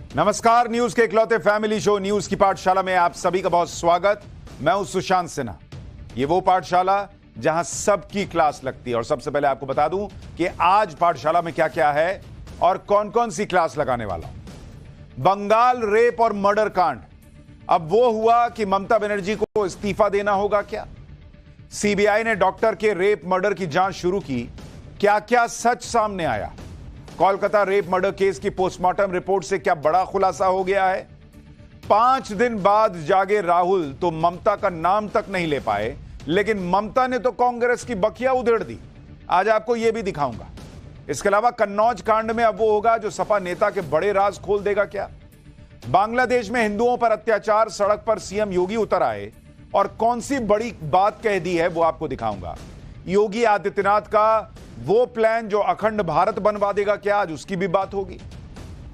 नमस्कार, न्यूज के इकलौते फैमिली शो न्यूज की पाठशाला में आप सभी का बहुत स्वागत। मैं हूं सुशांत सिन्हा। ये वो पाठशाला जहां सबकी क्लास लगती है। और सबसे पहले आपको बता दूं कि आज पाठशाला में क्या क्या है और कौन कौन सी क्लास लगाने वाला हूं। बंगाल रेप और मर्डर कांड, अब वो हुआ कि ममता बनर्जी को इस्तीफा देना होगा क्या? सीबीआई ने डॉक्टर के रेप मर्डर की जांच शुरू की, क्या क्या सच सामने आया? कोलकाता रेप मर्डर केस की पोस्टमार्टम रिपोर्ट से क्या बड़ा खुलासा हो गया है? 5 दिन बाद जागे राहुल तो ममता का नाम तक नहीं ले पाए, लेकिन ममता ने तो कांग्रेस की बखिया उधेड़ दी। आज आपको यह भी दिखाऊंगा। इसके अलावा कन्नौज कांड में अब वो होगा जो सपा नेता के बड़े राज खोल देगा क्या? बांग्लादेश में हिंदुओं पर अत्याचार, सड़क पर सीएम योगी उतर आए और कौन सी बड़ी बात कह दी है वो आपको दिखाऊंगा। योगी आदित्यनाथ का वो प्लान जो अखंड भारत बनवा देगा क्या, आज उसकी भी बात होगी।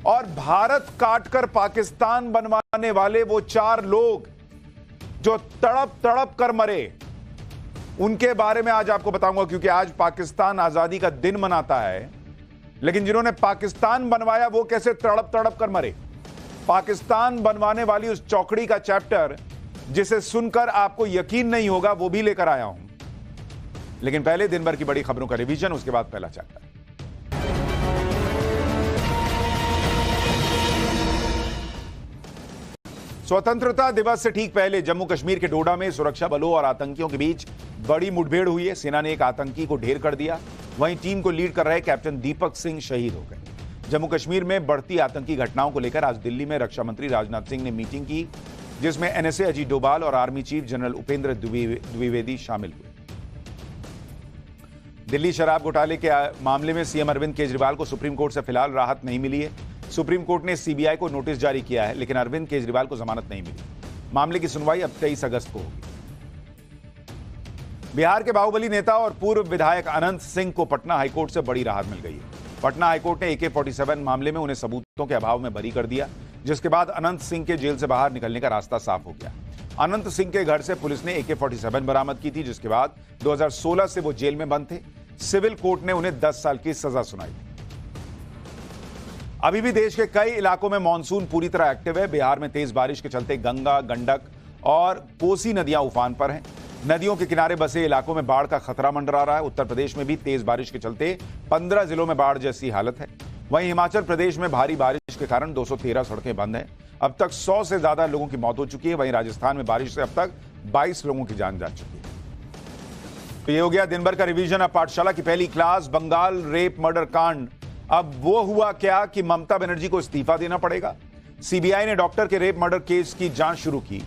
और भारत काटकर पाकिस्तान बनवाने वाले वो 4 लोग जो तड़प तड़प कर मरे, उनके बारे में आज आपको बताऊंगा। क्योंकि आज पाकिस्तान आजादी का दिन मनाता है, लेकिन जिन्होंने पाकिस्तान बनवाया वो कैसे तड़प तड़प कर मरे। पाकिस्तान बनवाने वाली उस चौकड़ी का चैप्टर जिसे सुनकर आपको यकीन नहीं होगा, वो भी लेकर आया हूं। लेकिन पहले दिन भर की बड़ी खबरों का रिवीजन, उसके बाद पहला चैप्टर। स्वतंत्रता दिवस से ठीक पहले जम्मू कश्मीर के डोडा में सुरक्षा बलों और आतंकियों के बीच बड़ी मुठभेड़ हुई है। सेना ने एक आतंकी को ढेर कर दिया। वहीं टीम को लीड कर रहे कैप्टन दीपक सिंह शहीद हो गए। जम्मू कश्मीर में बढ़ती आतंकी घटनाओं को लेकर आज दिल्ली में रक्षा मंत्री राजनाथ सिंह ने मीटिंग की, जिसमें एनएसए अजीत डोभाल और army chief general Upendra Dwivedi शामिल हुए। दिल्ली शराब घोटाले के मामले में सीएम अरविंद केजरीवाल को सुप्रीम कोर्ट से फिलहाल राहत नहीं मिली है। सुप्रीम कोर्ट ने सीबीआई को नोटिस जारी किया है, लेकिन अरविंद केजरीवाल को जमानत नहीं मिली। मामले की सुनवाई अब 23 अगस्त को होगी। बिहार के बाहुबली नेता और पूर्व विधायक अनंत सिंह को पटना हाईकोर्ट से बड़ी राहत मिल गई है। पटना हाईकोर्ट ने AK-47 मामले में उन्हें सबूतों के अभाव में बरी कर दिया, जिसके बाद अनंत सिंह के जेल से बाहर निकलने का रास्ता साफ हो गया। अनंत सिंह के घर से पुलिस ने AK-47 बरामद की थी, जिसके बाद 2016 से वो जेल में बंद थे। सिविल कोर्ट ने उन्हें 10 साल की सजा सुनाई थी। अभी भी देश के कई इलाकों में मानसून पूरी तरह एक्टिव है। बिहार में तेज बारिश के चलते गंगा, गंडक और कोसी नदियां उफान पर हैं। नदियों के किनारे बसे इलाकों में बाढ़ का खतरा मंडरा रहा है। उत्तर प्रदेश में भी तेज बारिश के चलते 15 जिलों में बाढ़ जैसी हालत है। वहीं हिमाचल प्रदेश में भारी बारिश के कारण 213 सड़कें बंद हैं। अब तक 100 से ज्यादा लोगों की मौत हो चुकी है। वहीं राजस्थान में बारिश से अब तक 22 लोगों की जान जा चुकी है। तो ये हो गया दिन भर का रिवीजन। अब पाठशाला की पहली क्लास, बंगाल रेप मर्डर कांड, अब वो हुआ क्या कि ममता बनर्जी को इस्तीफा देना पड़ेगा? सीबीआई ने डॉक्टर के रेप मर्डर केस की जांच शुरू की,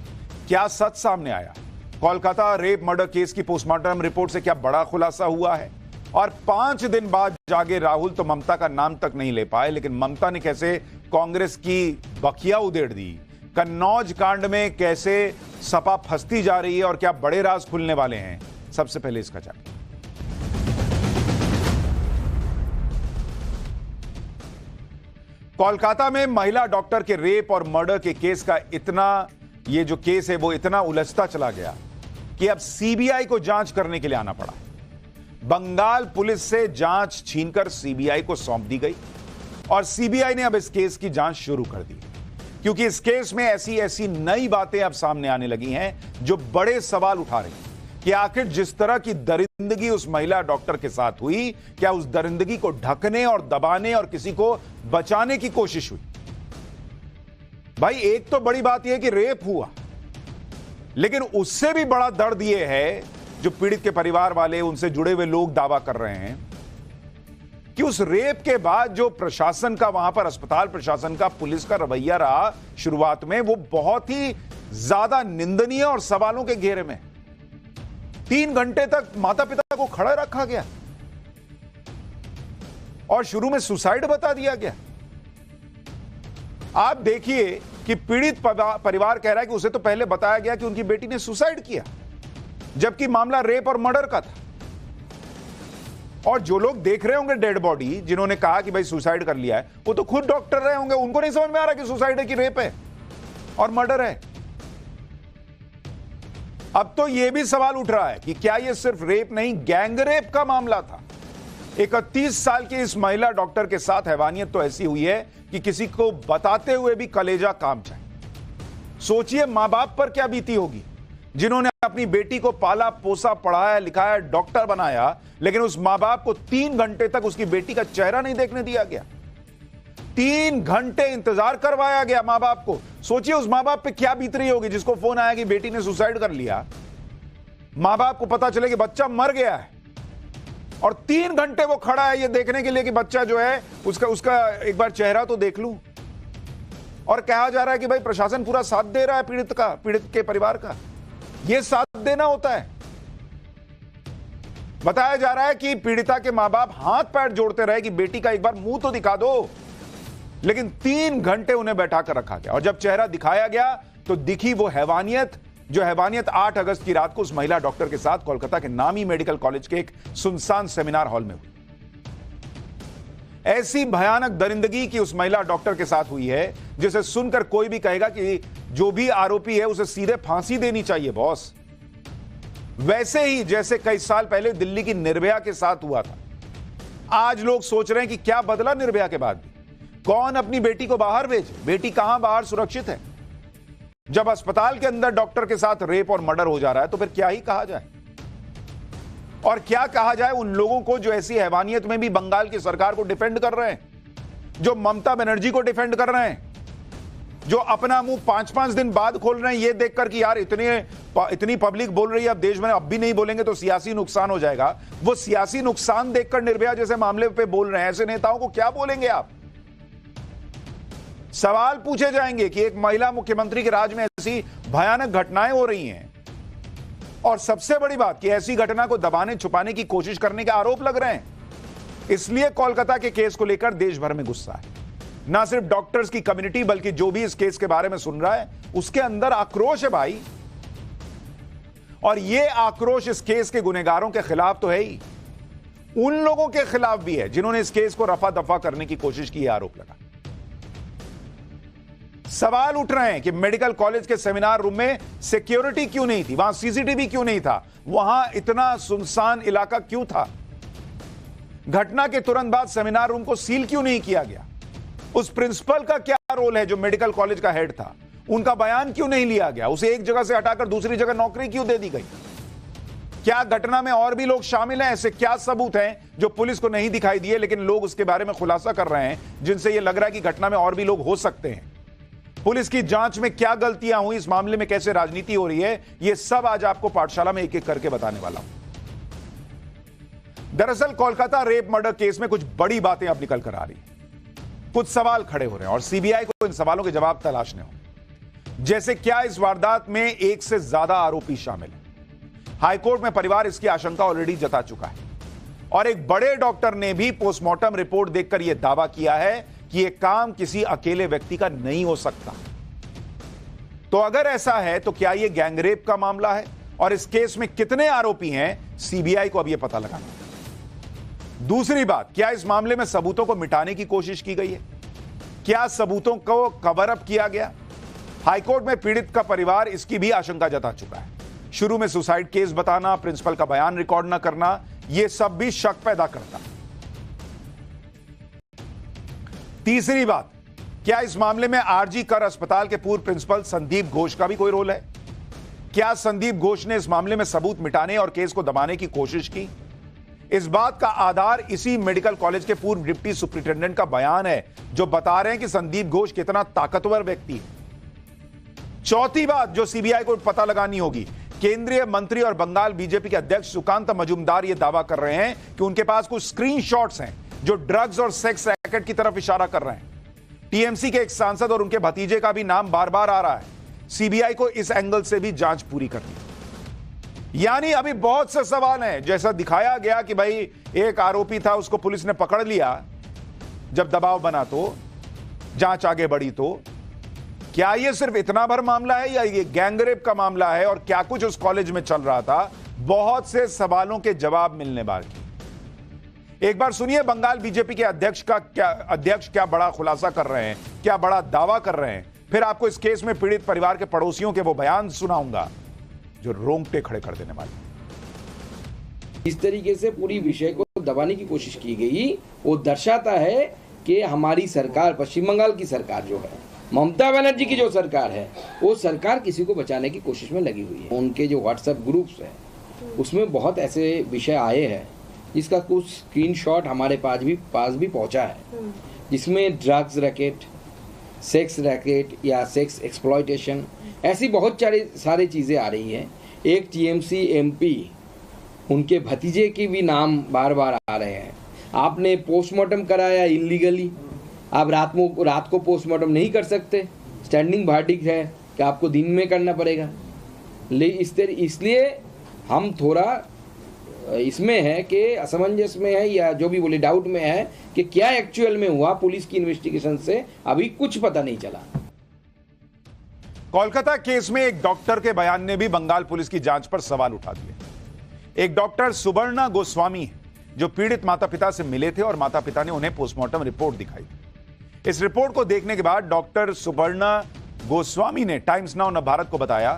क्या सच सामने आया? कोलकाता रेप मर्डर केस की पोस्टमार्टम रिपोर्ट से क्या बड़ा खुलासा हुआ है? और 5 दिन बाद जागे राहुल तो ममता का नाम तक नहीं ले पाए, लेकिन ममता ने कैसे कांग्रेस की बखिया उधेड़ दी? कन्नौज कांड में कैसे सपा फंसती जा रही है और क्या बड़े राज खुलने वाले हैं? सबसे पहले इसका चैप्टर। कोलकाता में महिला डॉक्टर के रेप और मर्डर के केस का ये जो केस है वो इतना उलझता चला गया कि अब सीबीआई को जांच करने के लिए आना पड़ा। बंगाल पुलिस से जांच छीनकर सीबीआई को सौंप दी गई और सीबीआई ने अब इस केस की जांच शुरू कर दी, क्योंकि इस केस में ऐसी नई बातें अब सामने आने लगी हैं जो बड़े सवाल उठा रही हैं कि आखिर जिस तरह की दरिंदगी उस महिला डॉक्टर के साथ हुई, क्या उस दरिंदगी को ढकने और दबाने और किसी को बचाने की कोशिश हुई? भाई, एक तो बड़ी बात यह कि रेप हुआ, लेकिन उससे भी बड़ा दर्द यह है जो पीड़ित के परिवार वाले, उनसे जुड़े हुए लोग दावा कर रहे हैं कि उस रेप के बाद जो प्रशासन का, वहां पर अस्पताल प्रशासन का, पुलिस का रवैया रहा शुरुआत में, वो बहुत ही ज्यादा निंदनीय और सवालों के घेरे में। 3 घंटे तक माता पिता को खड़ा रखा गया और शुरू में सुसाइड बता दिया गया। आप देखिए कि पीड़ित परिवार कह रहा है कि उसे तो पहले बताया गया कि उनकी बेटी ने सुसाइड किया, जबकि मामला रेप और मर्डर का था। और जो लोग देख रहे होंगे डेड बॉडी, जिन्होंने कहा कि भाई सुसाइड कर लिया है, वो तो खुद डॉक्टर रहे होंगे, उनको नहीं समझ में आ रहा कि सुसाइड है कि रेप है और मर्डर है। अब तो यह भी सवाल उठ रहा है कि क्या यह सिर्फ रेप नहीं, गैंग रेप का मामला था। 31 साल की इस महिला डॉक्टर के साथ हैवानियत तो ऐसी हुई है कि किसी को बताते हुए भी कलेजा काम जाए। सोचिए मां बाप पर क्या बीती होगी, जिन्होंने अपनी बेटी को पाला पोसा पढ़ाया लिखाया डॉक्टर बनाया, लेकिन उस मां बाप को 3 घंटे तक उसकी बेटी का चेहरा नहीं देखने दिया गया। 3 घंटे इंतजार करवाया गया मां बाप को। सोचिए उस मां बाप पे क्या बीत रही होगी जिसको फोन आया कि बेटी ने सुसाइड कर लिया, मां बाप को पता चले कि बच्चा मर गया है और 3 घंटे वो खड़ा है ये देखने के लिए कि बच्चा जो है उसका एक बार चेहरा तो देख लूं। और कहा जा रहा है कि भाई प्रशासन पूरा साथ दे रहा है पीड़ित के परिवार का। यह साथ देना होता है। बताया जा रहा है कि पीड़िता के मां बाप हाथ पैर जोड़ते रहे कि बेटी का एक बार मुंह तो दिखा दो, लेकिन 3 घंटे उन्हें बैठा कर रखा गया और जब चेहरा दिखाया गया तो दिखी वो हैवानियत, जो हैवानियत 8 अगस्त की रात को उस महिला डॉक्टर के साथ कोलकाता के नामी मेडिकल कॉलेज के एक सुनसान सेमिनार हॉल में हुई। ऐसी भयानक दरिंदगी की उस महिला डॉक्टर के साथ हुई है जिसे सुनकर कोई भी कहेगा कि जो भी आरोपी है उसे सीधे फांसी देनी चाहिए बॉस। वैसे ही जैसे कई साल पहले दिल्ली की निर्भया के साथ हुआ था। आज लोग सोच रहे हैं कि क्या बदला निर्भया के बाद भी, कौन अपनी बेटी को बाहर भेजे, बेटी कहां बाहर सुरक्षित है। जब अस्पताल के अंदर डॉक्टर के साथ रेप और मर्डर हो जा रहा है तो फिर क्या ही कहा जाए। और क्या कहा जाए उन लोगों को जो ऐसी हैवानियत में भी बंगाल की सरकार को डिफेंड कर रहे हैं, जो ममता बनर्जी को डिफेंड कर रहे हैं, जो अपना मुंह 5-5 दिन बाद खोल रहे हैं ये देखकर कि यार इतनी पब्लिक बोल रही है, अब देश में अब भी नहीं बोलेंगे तो सियासी नुकसान हो जाएगा। वो सियासी नुकसान देखकर निर्भया जैसे मामले पे बोल रहे हैं। ऐसे नेताओं को क्या बोलेंगे आप? सवाल पूछे जाएंगे कि एक महिला मुख्यमंत्री के राज में ऐसी भयानक घटनाएं हो रही हैं और सबसे बड़ी बात कि ऐसी घटना को दबाने छुपाने की कोशिश करने के आरोप लग रहे हैं। इसलिए कोलकाता के केस को लेकर देश भर में गुस्सा है। ना सिर्फ डॉक्टर्स की कम्युनिटी बल्कि जो भी इस केस के बारे में सुन रहा है उसके अंदर आक्रोश है भाई। और यह आक्रोश इस केस के गुनहगारों के खिलाफ तो है ही, उन लोगों के खिलाफ भी है जिन्होंने इस केस को रफा दफा करने की कोशिश की, आरोप लगा। सवाल उठ रहे हैं कि मेडिकल कॉलेज के सेमिनार रूम में सिक्योरिटी क्यों नहीं थी, वहां सीसीटीवी क्यों नहीं था, वहां इतना सुनसान इलाका क्यों था, घटना के तुरंत बाद सेमिनार रूम को सील क्यों नहीं किया गया, उस प्रिंसिपल का क्या रोल है जो मेडिकल कॉलेज का हेड था, उनका बयान क्यों नहीं लिया गया, उसे एक जगह से हटाकर दूसरी जगह नौकरी क्यों दे दी गई, क्या घटना में और भी लोग शामिल हैं, ऐसे क्या सबूत हैं जो पुलिस को नहीं दिखाई दिए लेकिन लोग उसके बारे में खुलासा कर रहे हैं जिनसे यह लग रहा है कि घटना में और भी लोग हो सकते हैं। पुलिस की जांच में क्या गलतियां हुई, इस मामले में कैसे राजनीति हो रही है, यह सब आज आपको पाठशाला में एक एक करके बताने वाला हूं। दरअसल कोलकाता रेप मर्डर केस में कुछ बड़ी बातें अब निकल कर आ रही हैं। कुछ सवाल खड़े हो रहे हैं और सीबीआई को इन सवालों के जवाब तलाशने होंगे। जैसे क्या इस वारदात में एक से ज्यादा आरोपी शामिल हैं? हाईकोर्ट में परिवार इसकी आशंका ऑलरेडी जता चुका है और एक बड़े डॉक्टर ने भी पोस्टमार्टम रिपोर्ट देखकर यह दावा किया है कि यह काम किसी अकेले व्यक्ति का नहीं हो सकता। तो अगर ऐसा है तो क्या यह गैंगरेप का मामला है और इस केस में कितने आरोपी हैं, सीबीआई को अब यह पता लगाना है। दूसरी बात, क्या इस मामले में सबूतों को मिटाने की कोशिश की गई है? क्या सबूतों को कवर अप किया गया? हाईकोर्ट में पीड़ित का परिवार इसकी भी आशंका जता चुका है। शुरू में सुसाइड केस बताना, प्रिंसिपल का बयान रिकॉर्ड ना करना, यह सब भी शक पैदा करता है। तीसरी बात, क्या इस मामले में आरजी कर अस्पताल के पूर्व प्रिंसिपल संदीप घोष का भी कोई रोल है? क्या संदीप घोष ने इस मामले में सबूत मिटाने और केस को दबाने की कोशिश की? इस बात का आधार इसी मेडिकल कॉलेज के पूर्व डिप्टी सुपरिटेंडेंट का बयान है जो बता रहे हैं कि संदीप घोष कितना ताकतवर व्यक्ति है। चौथी बात जो सीबीआई को पता लगानी होगी, केंद्रीय मंत्री और बंगाल बीजेपी के अध्यक्ष सुकांत मजूमदार यह दावा कर रहे हैं कि उनके पास कुछ स्क्रीनशॉट्स हैं जो ड्रग्स और सेक्स रैकेट की तरफ इशारा कर रहे हैं। टीएमसी के एक सांसद और उनके भतीजे का भी नाम बार बार आ रहा है। सीबीआई को इस एंगल से भी जांच पूरी करनी है। यानी अभी बहुत से सवाल हैं। जैसा दिखाया गया कि भाई एक आरोपी था, उसको पुलिस ने पकड़ लिया, जब दबाव बना तो जांच आगे बढ़ी, तो क्या यह सिर्फ इतना भर मामला है या यह गैंगरेप का मामला है और क्या कुछ उस कॉलेज में चल रहा था? बहुत से सवालों के जवाब मिलने बाकी। एक बार सुनिए बंगाल बीजेपी के अध्यक्ष क्या बड़ा खुलासा कर रहे हैं, क्या बड़ा दावा कर रहे हैं। फिर आपको इस केस में पीड़ित परिवार के पड़ोसियों के वो बयान सुनाऊंगा जो रोंगटे खड़े कर देने वाले। इस तरीके से पूरी विषय को दबाने की कोशिश की गई, वो दर्शाता है कि हमारी सरकार, पश्चिम बंगाल की सरकार जो है, ममता बनर्जी की जो सरकार है, वो सरकार किसी को बचाने की कोशिश में लगी हुई है। उनके जो व्हाट्सएप ग्रुप्स हैं उसमें बहुत ऐसे विषय आए हैं जिसका कुछ स्क्रीनशॉट हमारे पास भी पहुंचा है, जिसमें ड्रग्स रैकेट, सेक्स रैकेट या सेक्स एक्सप्लॉयटेशन, ऐसी बहुत सारी चीज़ें आ रही हैं। एक टीएमसी एमपी, उनके भतीजे के भी नाम बार बार आ रहे हैं। आपने पोस्टमार्टम कराया इलीगली, आप रात को पोस्टमार्टम नहीं कर सकते, स्टैंडिंग वर्डिक्ट है कि आपको दिन में करना पड़ेगा। इसलिए हम थोड़ा इसमें है कि असमंजस में है, या जो भी बोले डाउट में है कि क्या एक्चुअल में हुआ। पुलिस की इन्वेस्टिगेशन से अभी कुछ पता नहीं चला। कोलकाता केस में एक डॉक्टर के बयान ने भी बंगाल पुलिस की जांच पर सवाल उठा दिए। एक डॉक्टर सुपर्णा गोस्वामी है जो पीड़ित माता पिता से मिले थे और माता पिता ने उन्हें पोस्टमार्टम रिपोर्ट दिखाई। इस रिपोर्ट को देखने के बाद डॉक्टर सुपर्णा गोस्वामी ने टाइम्स नाउ भारत को बताया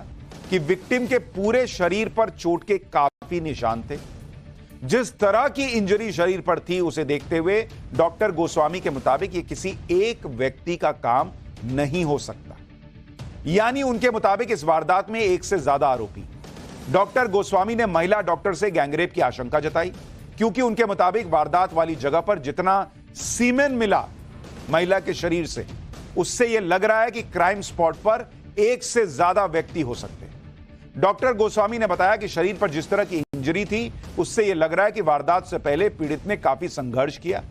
कि विक्टिम के पूरे शरीर पर चोट के काफी निशान थे। जिस तरह की इंजरी शरीर पर थी उसे देखते हुए डॉक्टर गोस्वामी के मुताबिक यह किसी एक व्यक्ति का काम नहीं हो सकता। यानी उनके मुताबिक इस वारदात में एक से ज्यादा आरोपी। डॉक्टर गोस्वामी ने महिला डॉक्टर से गैंगरेप की आशंका जताई, क्योंकि उनके मुताबिक वारदात वाली जगह पर जितना सीमेन मिला महिला के शरीर से, उससे यह लग रहा है कि क्राइम स्पॉट पर एक से ज्यादा व्यक्ति हो सकते हैं। डॉक्टर गोस्वामी ने बताया कि शरीर पर जिस तरह की इंजरी थी उससे यह लग रहा है कि वारदात से पहले पीड़ित ने काफी संघर्ष किया।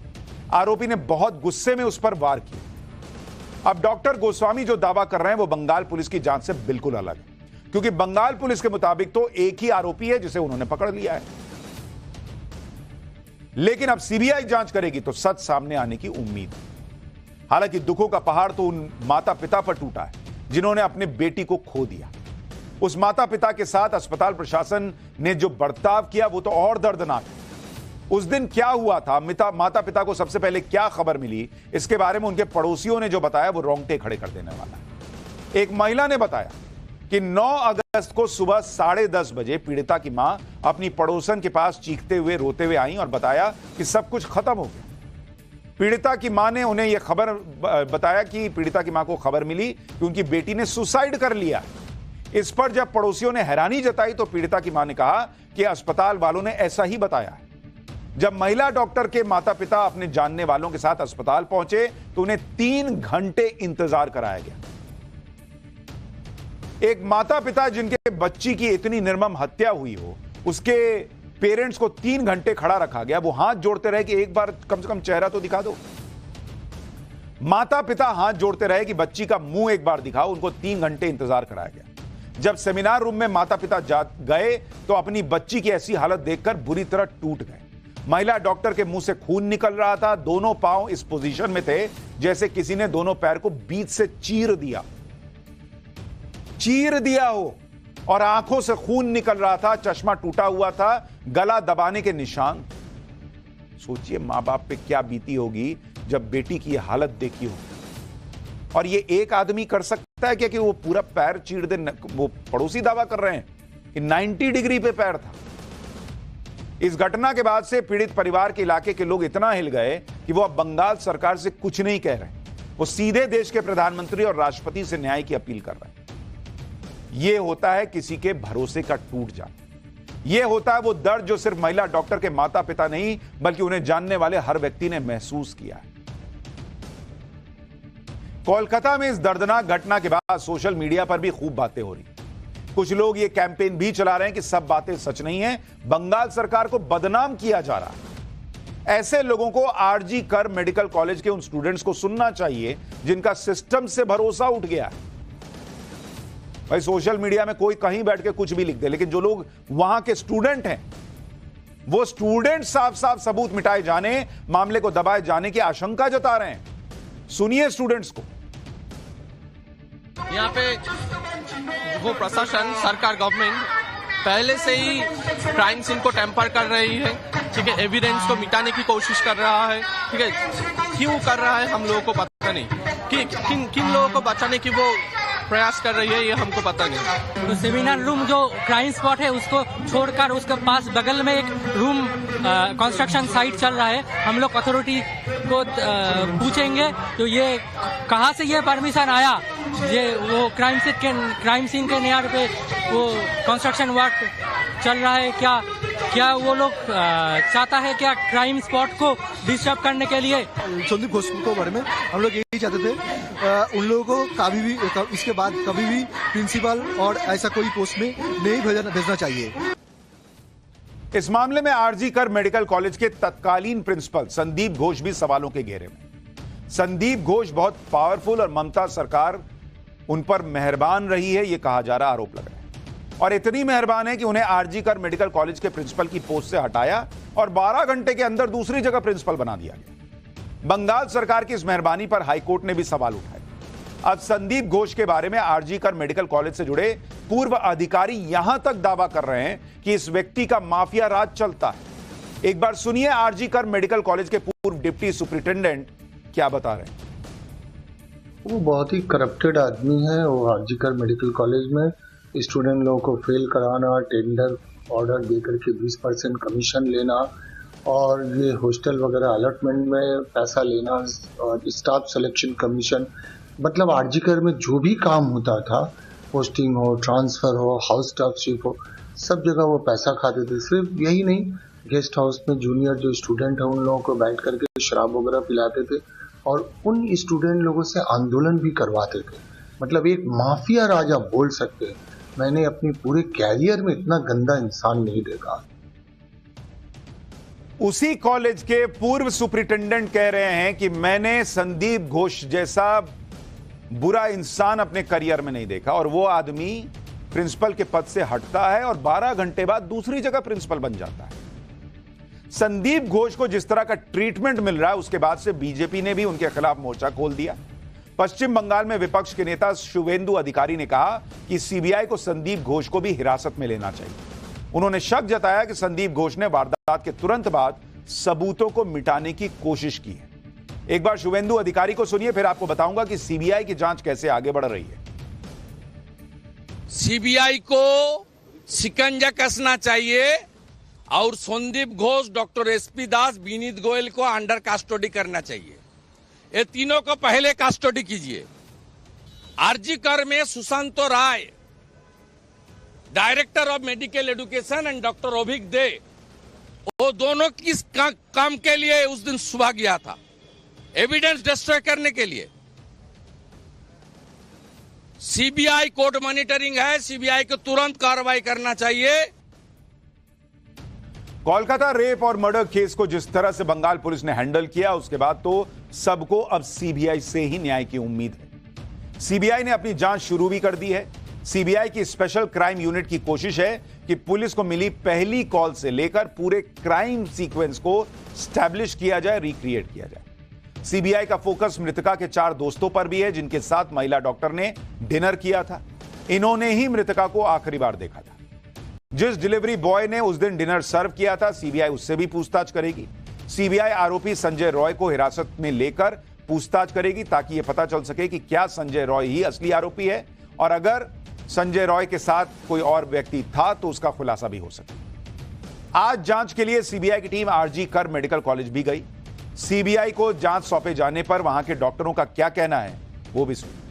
आरोपी ने बहुत गुस्से में उस पर वार किया। अब डॉक्टर गोस्वामी जो दावा कर रहे हैं वो बंगाल पुलिस की जांच से बिल्कुल अलग है, क्योंकि बंगाल पुलिस के मुताबिक तो एक ही आरोपी है जिसे उन्होंने पकड़ लिया है। लेकिन अब सीबीआई जांच करेगी तो सच सामने आने की उम्मीद है। हालांकि दुखों का पहाड़ तो उन माता पिता पर टूटा है जिन्होंने अपने बेटी को खो दिया। उस माता पिता के साथ अस्पताल प्रशासन ने जो बर्ताव किया वो तो और दर्दनाक है। उस दिन क्या हुआ था, माता पिता को सबसे पहले क्या खबर मिली, इसके बारे में उनके पड़ोसियों ने जो बताया वो रोंगटे खड़े कर देने वाला है। एक महिला ने बताया कि 9 अगस्त को सुबह 10:30 बजे पीड़िता की मां अपनी पड़ोसन के पास चीखते हुए रोते हुए आई और बताया कि सब कुछ खत्म हो गया। पीड़िता की मां ने उन्हें यह खबर बताया कि पीड़िता की मां को खबर मिली कि उनकी बेटी ने सुसाइड कर लिया। इस पर जब पड़ोसियों ने हैरानी जताई तो पीड़िता की मां ने कहा कि अस्पताल वालों ने ऐसा ही बताया है। जब महिला डॉक्टर के माता पिता अपने जानने वालों के साथ अस्पताल पहुंचे तो उन्हें 3 घंटे इंतजार कराया गया। एक माता पिता जिनके बच्ची की इतनी निर्मम हत्या हुई हो, उसके पेरेंट्स को 3 घंटे खड़ा रखा गया। वो हाथ जोड़ते रहे कि एक बार कम से कम चेहरा तो दिखा दो। माता पिता हाथ जोड़ते रहे कि बच्ची का मुंह एक बार दिखाओ। उनको 3 घंटे इंतजार कराया गया। जब सेमिनार रूम में माता पिता गए तो अपनी बच्ची की ऐसी हालत देखकर बुरी तरह टूट गए। महिला डॉक्टर के मुंह से खून निकल रहा था। दोनों पांव इस पोजीशन में थे जैसे किसी ने दोनों पैर को बीच से चीर दिया हो, और आंखों से खून निकल रहा था। चश्मा टूटा हुआ था, गला दबाने के निशान। सोचिए मां बाप पे क्या बीती होगी जब बेटी की यह हालत देखी हो। और ये एक आदमी कर सकता है क्या कि वो पूरा पैर चीर दे? वो पड़ोसी दावा कर रहे हैं कि 90 डिग्री पे पैर था। इस घटना के बाद से पीड़ित परिवार के इलाके के लोग इतना हिल गए कि वो अब बंगाल सरकार से कुछ नहीं कह रहे। वो सीधे देश के प्रधानमंत्री और राष्ट्रपति से न्याय की अपील कर रहे हैं। यह होता है किसी के भरोसे का टूट जाना। यह होता है वो दर्द जो सिर्फ महिला डॉक्टर के माता पिता नहीं बल्कि उन्हें जानने वाले हर व्यक्ति ने महसूस किया है। कोलकाता में इस दर्दनाक घटना के बाद सोशल मीडिया पर भी खूब बातें हो रही। कुछ लोग ये कैंपेन भी चला रहे हैं कि सब बातें सच नहीं है, बंगाल सरकार को बदनाम किया जा रहा है। ऐसे लोगों को आरजी कर मेडिकल कॉलेज के उन स्टूडेंट्स को सुनना चाहिए जिनका सिस्टम से भरोसा उठ गया है। भाई सोशल मीडिया में कोई कहीं बैठ के कुछ भी लिख दे, लेकिन जो लोग वहां के स्टूडेंट हैं वो स्टूडेंट साफ साफ सबूत मिटाए जाने, मामले को दबाए जाने की आशंका जता रहे हैं। सुनिए स्टूडेंट्स को। यहाँ पे वो प्रशासन, सरकार, गवर्नमेंट पहले से ही क्राइम सीन को टेम्पर कर रही है, ठीक है, एविडेंस को मिटाने की कोशिश कर रहा है, ठीक है। क्यों कर रहा है हम लोगों को पता नहीं कि किन लोगों को बचाने की वो प्रयास कर रही है ये हमको पता नहीं। तो सेमिनार रूम जो क्राइम स्पॉट है उसको छोड़कर उसके पास बगल में एक रूम कंस्ट्रक्शन साइट चल रहा है। हम लोग अथॉरिटी को पूछेंगे तो ये कहाँ से ये परमिशन आया, ये वो क्राइम सीन के नियर पे वो कंस्ट्रक्शन वर्क चल रहा है, क्या वो लोग चाहता है क्या क्राइम स्पॉट को डिस्टर्ब करने के लिए। संदीप घोष के बारे में हम लोग यही चाहते थे, उन लोगों को कभी भी इसके बाद कभी भी प्रिंसिपल और ऐसा कोई पोस्ट में नहीं भेजना चाहिए। इस मामले में आरजी कर मेडिकल कॉलेज के तत्कालीन प्रिंसिपल संदीप घोष भी सवालों के घेरे में। संदीप घोष बहुत पावरफुल और ममता सरकार उन पर मेहरबान रही है, यह कहा जा रहा आरोप लग रहा है। और इतनी मेहरबान है कि उन्हें आरजी कर मेडिकल कॉलेज के प्रिंसिपल की पोस्ट से हटाया और 12 घंटे के अंदर दूसरी जगह प्रिंसिपल बना दिया गया। बंगाल सरकार की इस मेहरबानी पर हाईकोर्ट ने भी सवाल उठाए। अब संदीप घोष के बारे में आरजी कर मेडिकल कॉलेज से जुड़े पूर्व अधिकारी यहां तक दावा कर रहे हैं कि इस व्यक्ति का माफिया राज चलता है। एक बार सुनिए आरजी कर मेडिकल कॉलेज के पूर्व डिप्टी सुपरिटेंडेंट क्या बता रहे हैं। वो बहुत ही करप्टेड आदमी है। वो आरजी कर मेडिकल कॉलेज में स्टूडेंट लोगों को फेल कराना, टेंडर ऑर्डर देकर के 20% कमीशन लेना और ये हॉस्टल वगैरह अलॉटमेंट में पैसा लेना और स्टाफ सिलेक्शन कमीशन, मतलब आरजीकर में जो भी काम होता था, पोस्टिंग हो, ट्रांसफर हो, हाउस स्टाफशिप हो, सब जगह वो पैसा खाते थे। सिर्फ यही नहीं, गेस्ट हाउस में जूनियर जो स्टूडेंट है उन लोगों को बैठ करके शराब वगैरह पिलाते थे और उन स्टूडेंट लोगों से आंदोलन भी करवाते थे। मतलब एक माफिया राजा बोल सकते हैं। मैंने अपनी पूरे कैरियर में इतना गंदा इंसान नहीं देखा। उसी कॉलेज के पूर्व सुपरिटेंडेंट कह रहे हैं कि मैंने संदीप घोष जैसा बुरा इंसान अपने करियर में नहीं देखा और वो आदमी प्रिंसिपल के पद से हटता है और 12 घंटे बाद दूसरी जगह प्रिंसिपल बन जाता है। संदीप घोष को जिस तरह का ट्रीटमेंट मिल रहा है उसके बाद से बीजेपी ने भी उनके खिलाफ मोर्चा खोल दिया। पश्चिम बंगाल में विपक्ष के नेता शुवेंदु अधिकारी ने कहा कि सीबीआई को संदीप घोष को भी हिरासत में लेना चाहिए। उन्होंने शक जताया कि संदीप घोष ने वारदात के तुरंत बाद सबूतों को मिटाने की कोशिश की है। एक बार शुवेंदु अधिकारी को सुनिए, फिर आपको बताऊंगा कि सीबीआई की जांच कैसे आगे बढ़ रही है। सीबीआई को शिकंजा कसना चाहिए और संदीप घोष, डॉक्टर एसपी दास, विनीत गोयल को अंडर कस्टडी करना चाहिए। ये तीनों को पहले कस्टडी कीजिए। आरजी कर में Sushant Rai, director of medical education, and doctor Abhik De, वो दोनों किस काम के लिए उस दिन सुबह गया था? एविडेंस डिस्ट्रॉय करने के लिए। सीबीआई कोर्ट मॉनिटरिंग है, सीबीआई को तुरंत कार्रवाई करना चाहिए। कोलकाता रेप और मर्डर केस को जिस तरह से बंगाल पुलिस ने हैंडल किया उसके बाद तो सबको अब सीबीआई से ही न्याय की उम्मीद है। सीबीआई ने अपनी जांच शुरू भी कर दी है। सीबीआई की स्पेशल क्राइम यूनिट की कोशिश है कि पुलिस को मिली पहली कॉल से लेकर पूरे क्राइम सीक्वेंस को स्टैब्लिश किया जाए, रिक्रिएट किया जाए। सीबीआई का फोकस मृतका के 4 दोस्तों पर भी है जिनके साथ महिला डॉक्टर ने डिनर किया था। इन्होंने ही मृतका को आखिरी बार देखा था। जिस डिलीवरी बॉय ने उस दिन डिनर सर्व किया था, सीबीआई उससे भी पूछताछ करेगी। सीबीआई आरोपी संजय रॉय को हिरासत में लेकर पूछताछ करेगी ताकि यह पता चल सके कि क्या संजय रॉय ही असली आरोपी है और अगर संजय रॉय के साथ कोई और व्यक्ति था तो उसका खुलासा भी हो सके। आज जांच के लिए सीबीआई की टीम आरजी कर मेडिकल कॉलेज भी गई। सीबीआई को जांच सौंपे जाने पर वहां के डॉक्टरों का क्या कहना है वो भी सुनिए।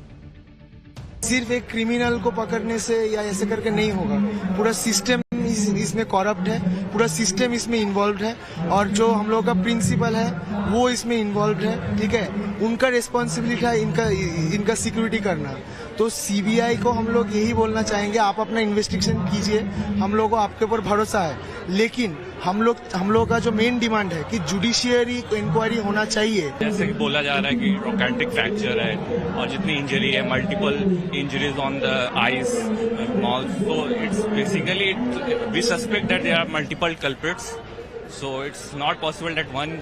सिर्फ एक क्रिमिनल को पकड़ने से या ऐसे करके नहीं होगा, पूरा सिस्टम इसमें करप्ट है, पूरा सिस्टम इसमें इन्वॉल्व है और जो हम लोग का प्रिंसिपल है वो इसमें इन्वॉल्व है। ठीक है, उनका रिस्पॉन्सिबिलिटी है इनका सिक्योरिटी करना। तो सीबीआई को हम लोग यही बोलना चाहेंगे, आप अपना इन्वेस्टिगेशन कीजिए, हम लोग को आपके ऊपर भरोसा है, लेकिन हम लोग का जो मेन डिमांड है कि जुडिशियरी इंक्वायरी होना चाहिए। जैसे कि बोला जा रहा है कि ट्रोकैटिक फ्रैक्चर है और जितनी इंजरी है, multiple injuries on the eyes, mouth, so it's basically we suspect that there are multiple culprits. So it's not possible that one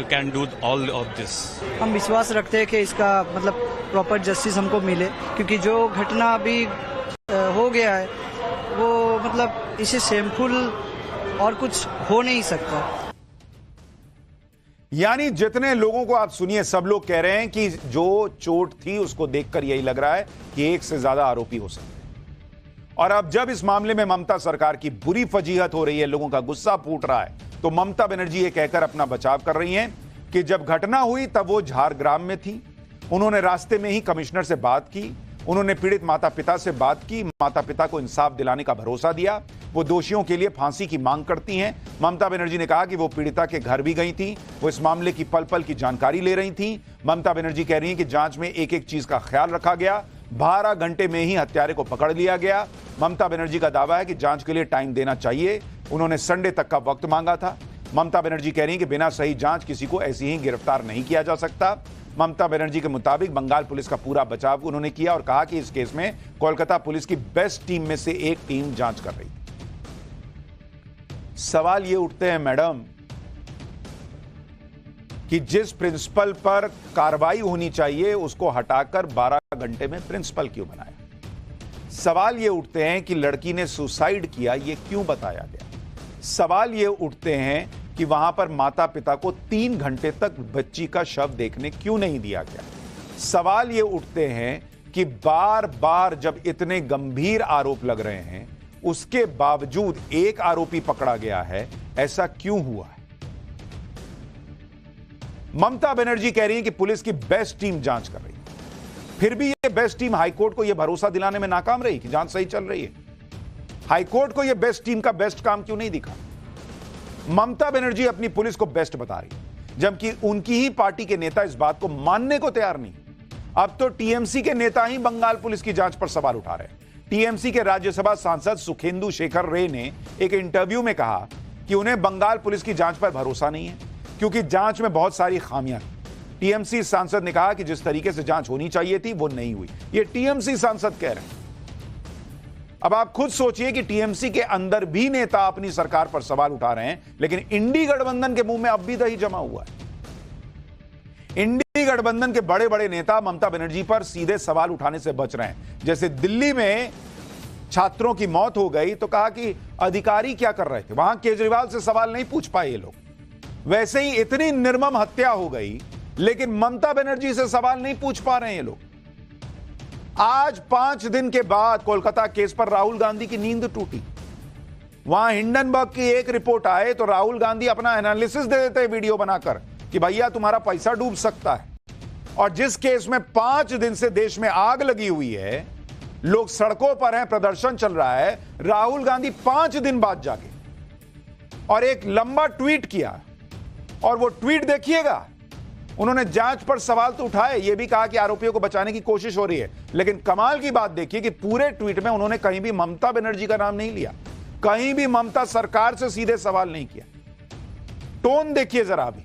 can do all of this. हम विश्वास रखते हैं कि इसका मतलब प्रॉपर जस्टिस हमको मिले, क्योंकि जो घटना अभी हो गया है वो मतलब इससे शेमफुल और कुछ हो नहीं सकता। यानी जितने लोगों को आप सुनिए, सब लोग कह रहे हैं कि जो चोट थी उसको देखकर यही लग रहा है कि एक से ज्यादा आरोपी हो सकते हैं। और अब जब इस मामले में ममता सरकार की बुरी फजीहत हो रही है, लोगों का गुस्सा फूट रहा है, तो ममता बनर्जी ये कहकर अपना बचाव कर रही हैं कि जब घटना हुई तब वो झारग्राम में थी, उन्होंने रास्ते में ही कमिश्नर से बात की, उन्होंने पीड़ित माता पिता से बात की, माता पिता को इंसाफ दिलाने का भरोसा दिया, वो दोषियों के लिए फांसी की मांग करती हैं। ममता बनर्जी ने कहा कि वो पीड़िता के घर भी गई थी, वो इस मामले की पल पल की जानकारी ले रही थी। ममता बनर्जी कह रही हैं कि जांच में एक एक चीज का ख्याल रखा गया, 12 घंटे में ही हत्यारे को पकड़ लिया गया। ममता बनर्जी का दावा है कि जांच के लिए टाइम देना चाहिए, उन्होंने संडे तक का वक्त मांगा था। ममता बनर्जी कह रही हैं कि बिना सही जांच किसी को ऐसे ही गिरफ्तार नहीं किया जा सकता। ममता बनर्जी के मुताबिक बंगाल पुलिस का पूरा बचाव उन्होंने किया और कहा कि इस केस में कोलकाता पुलिस की बेस्ट टीम में से एक टीम जांच कर रही। सवाल ये उठते हैं मैडम कि जिस प्रिंसिपल पर कार्रवाई होनी चाहिए उसको हटाकर 12 घंटे में प्रिंसिपल क्यों बनाया। सवाल ये उठते हैं कि लड़की ने सुसाइड किया, ये क्यों बताया गया। सवाल ये उठते हैं कि वहां पर माता पिता को 3 घंटे तक बच्ची का शव देखने क्यों नहीं दिया गया। सवाल ये उठते हैं कि बार बार जब इतने गंभीर आरोप लग रहे हैं उसके बावजूद एक आरोपी पकड़ा गया है, ऐसा क्यों हुआ है। ममता बनर्जी कह रही है कि पुलिस की बेस्ट टीम जांच कर रही है, फिर भी ये बेस्ट टीम हाईकोर्ट को यह भरोसा दिलाने में नाकाम रही कि जांच सही चल रही है। हाईकोर्ट को यह बेस्ट टीम का बेस्ट काम क्यों नहीं दिखा। ममता बनर्जी अपनी पुलिस को बेस्ट बता रही है, जबकि उनकी ही पार्टी के नेता इस बात को मानने को तैयार नहीं। अब तो टीएमसी के नेता ही बंगाल पुलिस की जांच पर सवाल उठा रहे हैं। टीएमसी के राज्यसभा सांसद सुखेंदु शेखर रे ने एक इंटरव्यू में कहा कि उन्हें बंगाल पुलिस की जांच पर भरोसा नहीं है क्योंकि जांच में बहुत सारी खामियां हैं। टीएमसी सांसद ने कहा कि जिस तरीके से जांच होनी चाहिए थी वो नहीं हुई। ये टीएमसी सांसद कह रहे हैं। अब आप खुद सोचिए कि टीएमसी के अंदर भी नेता अपनी सरकार पर सवाल उठा रहे हैं, लेकिन इंडी गठबंधन के मुंह में अब भी दही जमा हुआ है। इंडी गठबंधन के बड़े बड़े नेता ममता बनर्जी पर सीधे सवाल उठाने से बच रहे हैं। जैसे दिल्ली में छात्रों की मौत हो गई तो कहा कि अधिकारी क्या कर रहे थे, वहां केजरीवाल से सवाल नहीं पूछ पाए ये लोग। वैसे ही इतनी निर्मम हत्या हो गई लेकिन ममता बनर्जी से सवाल नहीं पूछ पा रहे हैं ये लोग। आज 5 दिन के बाद कोलकाता केस पर राहुल गांधी की नींद टूटी। वहां हिंडनबर्ग की एक रिपोर्ट आए तो राहुल गांधी अपना एनालिसिस दे देते वीडियो बनाकर कि भैया तुम्हारा पैसा डूब सकता है। और जिस केस में 5 दिन से देश में आग लगी हुई है, लोग सड़कों पर हैं, प्रदर्शन चल रहा है, राहुल गांधी 5 दिन बाद जागे और एक लंबा ट्वीट किया। और वो ट्वीट देखिएगा, उन्होंने जांच पर सवाल तो उठाए, यह भी कहा कि आरोपियों को बचाने की कोशिश हो रही है, लेकिन कमाल की बात देखिए कि पूरे ट्वीट में उन्होंने कहीं भी ममता बनर्जी का नाम नहीं लिया, कहीं भी ममता सरकार से सीधे सवाल नहीं किया। टोन देखिए जरा भी।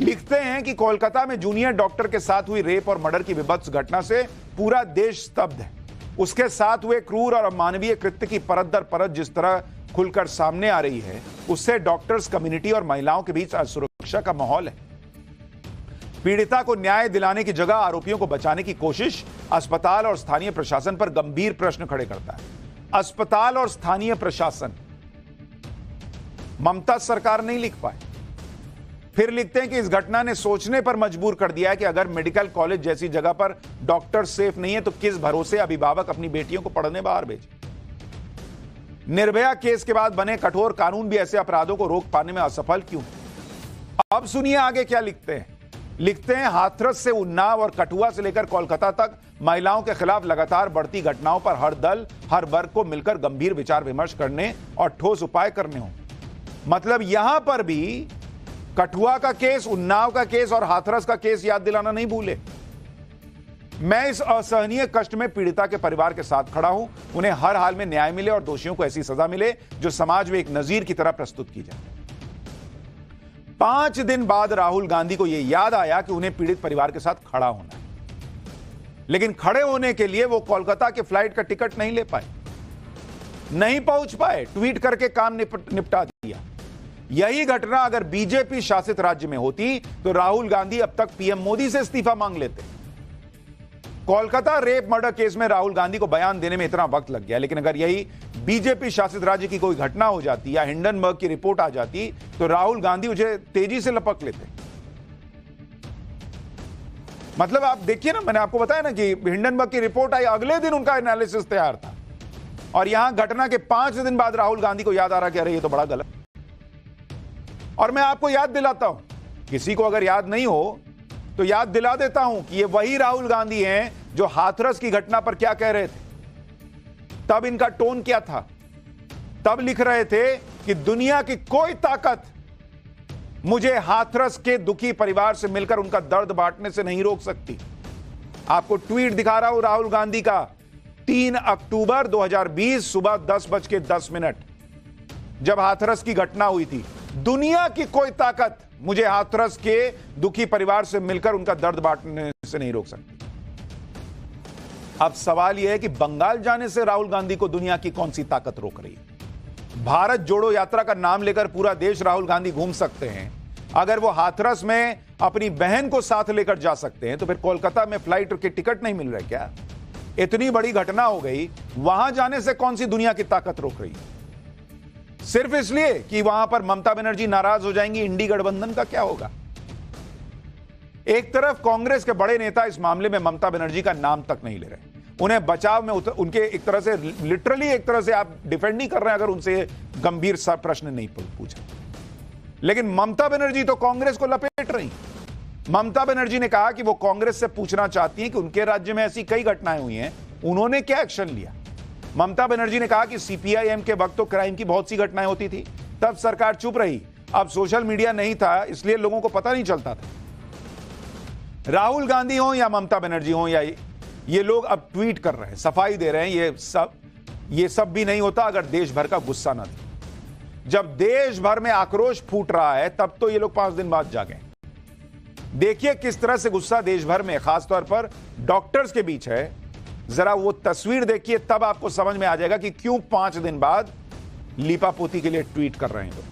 लिखते हैं कि कोलकाता में जूनियर डॉक्टर के साथ हुई रेप और मर्डर की विभत्स घटना से पूरा देश स्तब्ध है। उसके साथ हुए क्रूर और अमानवीय कृत्य की परत दर परत जिस तरह खुलकर सामने आ रही है, उससे डॉक्टर्स कम्युनिटी और महिलाओं के बीच असुरक्षा का माहौल है। पीड़िता को न्याय दिलाने की जगह आरोपियों को बचाने की कोशिश अस्पताल और स्थानीय प्रशासन पर गंभीर प्रश्न खड़े करता है। अस्पताल और स्थानीय प्रशासन, ममता सरकार नहीं लिख पाए। फिर लिखते हैं कि इस घटना ने सोचने पर मजबूर कर दिया है कि अगर मेडिकल कॉलेज जैसी जगह पर डॉक्टर सेफ नहीं है तो किस भरोसे अभिभावक अपनी बेटियों को पढ़ने बाहर भेजे। निर्भया केस के बाद बने कठोर कानून भी ऐसे अपराधों को रोक पाने में असफल क्यों। अब सुनिए आगे क्या लिखते हैं। लिखते हैं हाथरस से उन्नाव और कठुआ से लेकर कोलकाता तक महिलाओं के खिलाफ लगातार बढ़ती घटनाओं पर हर दल हर वर्ग को मिलकर गंभीर विचार विमर्श करने और ठोस उपाय करने हों। मतलब यहां पर भी कठुआ का केस, उन्नाव का केस और हाथरस का केस याद दिलाना नहीं भूले। मैं इस असहनीय कष्ट में पीड़िता के परिवार के साथ खड़ा हूं। उन्हें हर हाल में न्याय मिले और दोषियों को ऐसी सजा मिले जो समाज में एक नजीर की तरह प्रस्तुत की जाए। 5 दिन बाद राहुल गांधी को यह याद आया कि उन्हें पीड़ित परिवार के साथ खड़ा होना है, लेकिन खड़े होने के लिए वो कोलकाता के फ्लाइट का टिकट नहीं ले पाए, नहीं पहुंच पाए, ट्वीट करके काम निपटा दिया। यही घटना अगर बीजेपी शासित राज्य में होती तो राहुल गांधी अब तक पीएम मोदी से इस्तीफा मांग लेते। कोलकाता रेप मर्डर केस में राहुल गांधी को बयान देने में इतना वक्त लग गया, लेकिन अगर यही बीजेपी शासित राज्य की कोई घटना हो जाती या हिंडनबर्ग की रिपोर्ट आ जाती तो राहुल गांधी उसे तेजी से लपक लेते। मतलब आप देखिए ना, मैंने आपको बताया ना कि हिंडनबर्ग की रिपोर्ट आई, अगले दिन उनका एनालिसिस तैयार था, और यहां घटना के 5 दिन बाद राहुल गांधी को याद आ रहा कि अरे ये तो बड़ा गलत। और मैं आपको याद दिलाता हूं, किसी को अगर याद नहीं हो तो याद दिला देता हूं कि ये वही राहुल गांधी हैं जो हाथरस की घटना पर क्या कह रहे थे। तब इनका टोन क्या था? तब लिख रहे थे कि दुनिया की कोई ताकत मुझे हाथरस के दुखी परिवार से मिलकर उनका दर्द बांटने से नहीं रोक सकती। आपको ट्वीट दिखा रहा हूं राहुल गांधी का, 3 अक्टूबर 2020 सुबह 10:10 जब हाथरस की घटना हुई थी। दुनिया की कोई ताकत मुझे हाथरस के दुखी परिवार से मिलकर उनका दर्द बांटने से नहीं रोक सकती। अब सवाल यह है कि बंगाल जाने से राहुल गांधी को दुनिया की कौन सी ताकत रोक रही है? भारत जोड़ो यात्रा का नाम लेकर पूरा देश राहुल गांधी घूम सकते हैं। अगर वो हाथरस में अपनी बहन को साथ लेकर जा सकते हैं तो फिर कोलकाता में फ्लाइट के टिकट नहीं मिल रहे क्या? इतनी बड़ी घटना हो गई, वहां जाने से कौन सी दुनिया की ताकत रोक रही है? सिर्फ इसलिए कि वहां पर ममता बनर्जी नाराज हो जाएंगी, इंडी गठबंधन का क्या होगा? एक तरफ कांग्रेस के बड़े नेता इस मामले में ममता बनर्जी का नाम तक नहीं ले रहे, उन्हें बचाव में उनके एक तरह से लिटरली एक तरह से आप डिफेंड नहीं कर रहे हैं अगर उनसे गंभीर सा प्रश्न नहीं पूछा। लेकिन ममता बनर्जी तो कांग्रेस को लपेट रही। ममता बनर्जी ने कहा कि वो कांग्रेस से पूछना चाहती हैं कि उनके राज्य में ऐसी कई घटनाएं हुई हैं, उन्होंने क्या एक्शन लिया। ममता बनर्जी ने कहा कि सीपीआईएम के वक्त तो क्राइम की बहुत सी घटनाएं होती थी, तब सरकार चुप रही। अब सोशल मीडिया नहीं था इसलिए लोगों को पता नहीं चलता था। राहुल गांधी हो या ममता बनर्जी हो या ये लोग अब ट्वीट कर रहे हैं, सफाई दे रहे हैं। ये सब भी नहीं होता अगर देश भर का गुस्सा ना था। जब देश भर में आक्रोश फूट रहा है तब तो ये लोग 5 दिन बाद जागे। देखिए किस तरह से गुस्सा देश भर में खासतौर पर डॉक्टर्स के बीच है। जरा वो तस्वीर देखिए, तब आपको समझ में आ जाएगा कि क्यों 5 दिन बाद लीपापोती के लिए ट्वीट कर रहे हैं लोग।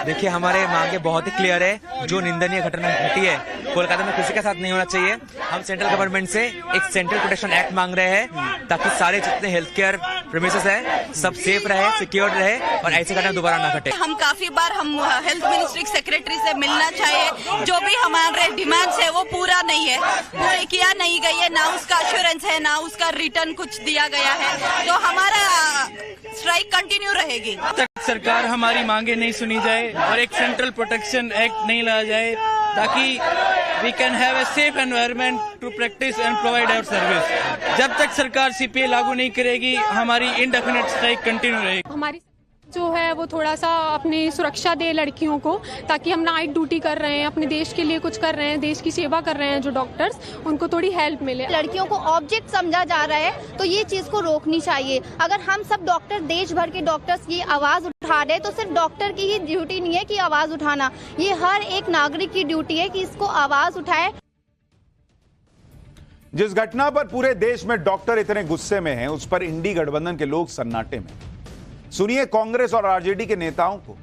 देखिए हमारे मांगे बहुत ही क्लियर है। जो निंदनीय घटना घटी है कोलकाता में किसी के साथ नहीं होना चाहिए। हम सेंट्रल गवर्नमेंट से एक सेंट्रल प्रोटेक्शन एक्ट मांग रहे हैं ताकि सारे जितने हेल्थ केयर प्रीमिसेस है सब सेफ रहे, सिक्योर्ड रहे और ऐसी घटना दोबारा ना घटे। हम काफी बार हम हेल्थ मिनिस्ट्री सेक्रेटरी से मिलना चाहिए, जो भी हमारे डिमांड्स है वो पूरा नहीं है, पूरी किया नहीं गई है, ना उसका एश्योरेंस है ना उसका रिटर्न कुछ दिया गया है। तो हमारा स्ट्राइक कंटिन्यू रहेगी तक सरकार हमारी मांगे नहीं सुनी जाए और एक सेंट्रल प्रोटेक्शन एक्ट नहीं लाया जाए ताकि we can have a safe environment to practise and provide our service. जब तक सरकार सीपीए लागू नहीं करेगी हमारी इनडेफिनेट स्ट्राइक कंटिन्यू रहेगी। हमारी जो है वो थोड़ा सा अपनी सुरक्षा दे लड़कियों को, ताकि हम नाइट ड्यूटी कर रहे हैं, अपने देश के लिए कुछ कर रहे हैं, देश की सेवा कर रहे हैं जो डॉक्टर्स, उनको थोड़ी हेल्प मिले। लड़कियों को ऑब्जेक्ट समझा जा रहा है तो ये चीज को रोकनी चाहिए। अगर हम सब डॉक्टर देश भर के डॉक्टर्स की आवाज उठा रहे तो सिर्फ डॉक्टर की ही ड्यूटी नहीं है कि आवाज उठाना, ये हर एक नागरिक की ड्यूटी है कि इसको आवाज उठाए। जिस घटना पर पूरे देश में डॉक्टर इतने गुस्से में हैं, उस पर इंडी गठबंधन के लोग सन्नाटे में। सुनिए कांग्रेस और आरजेडी के नेताओं को।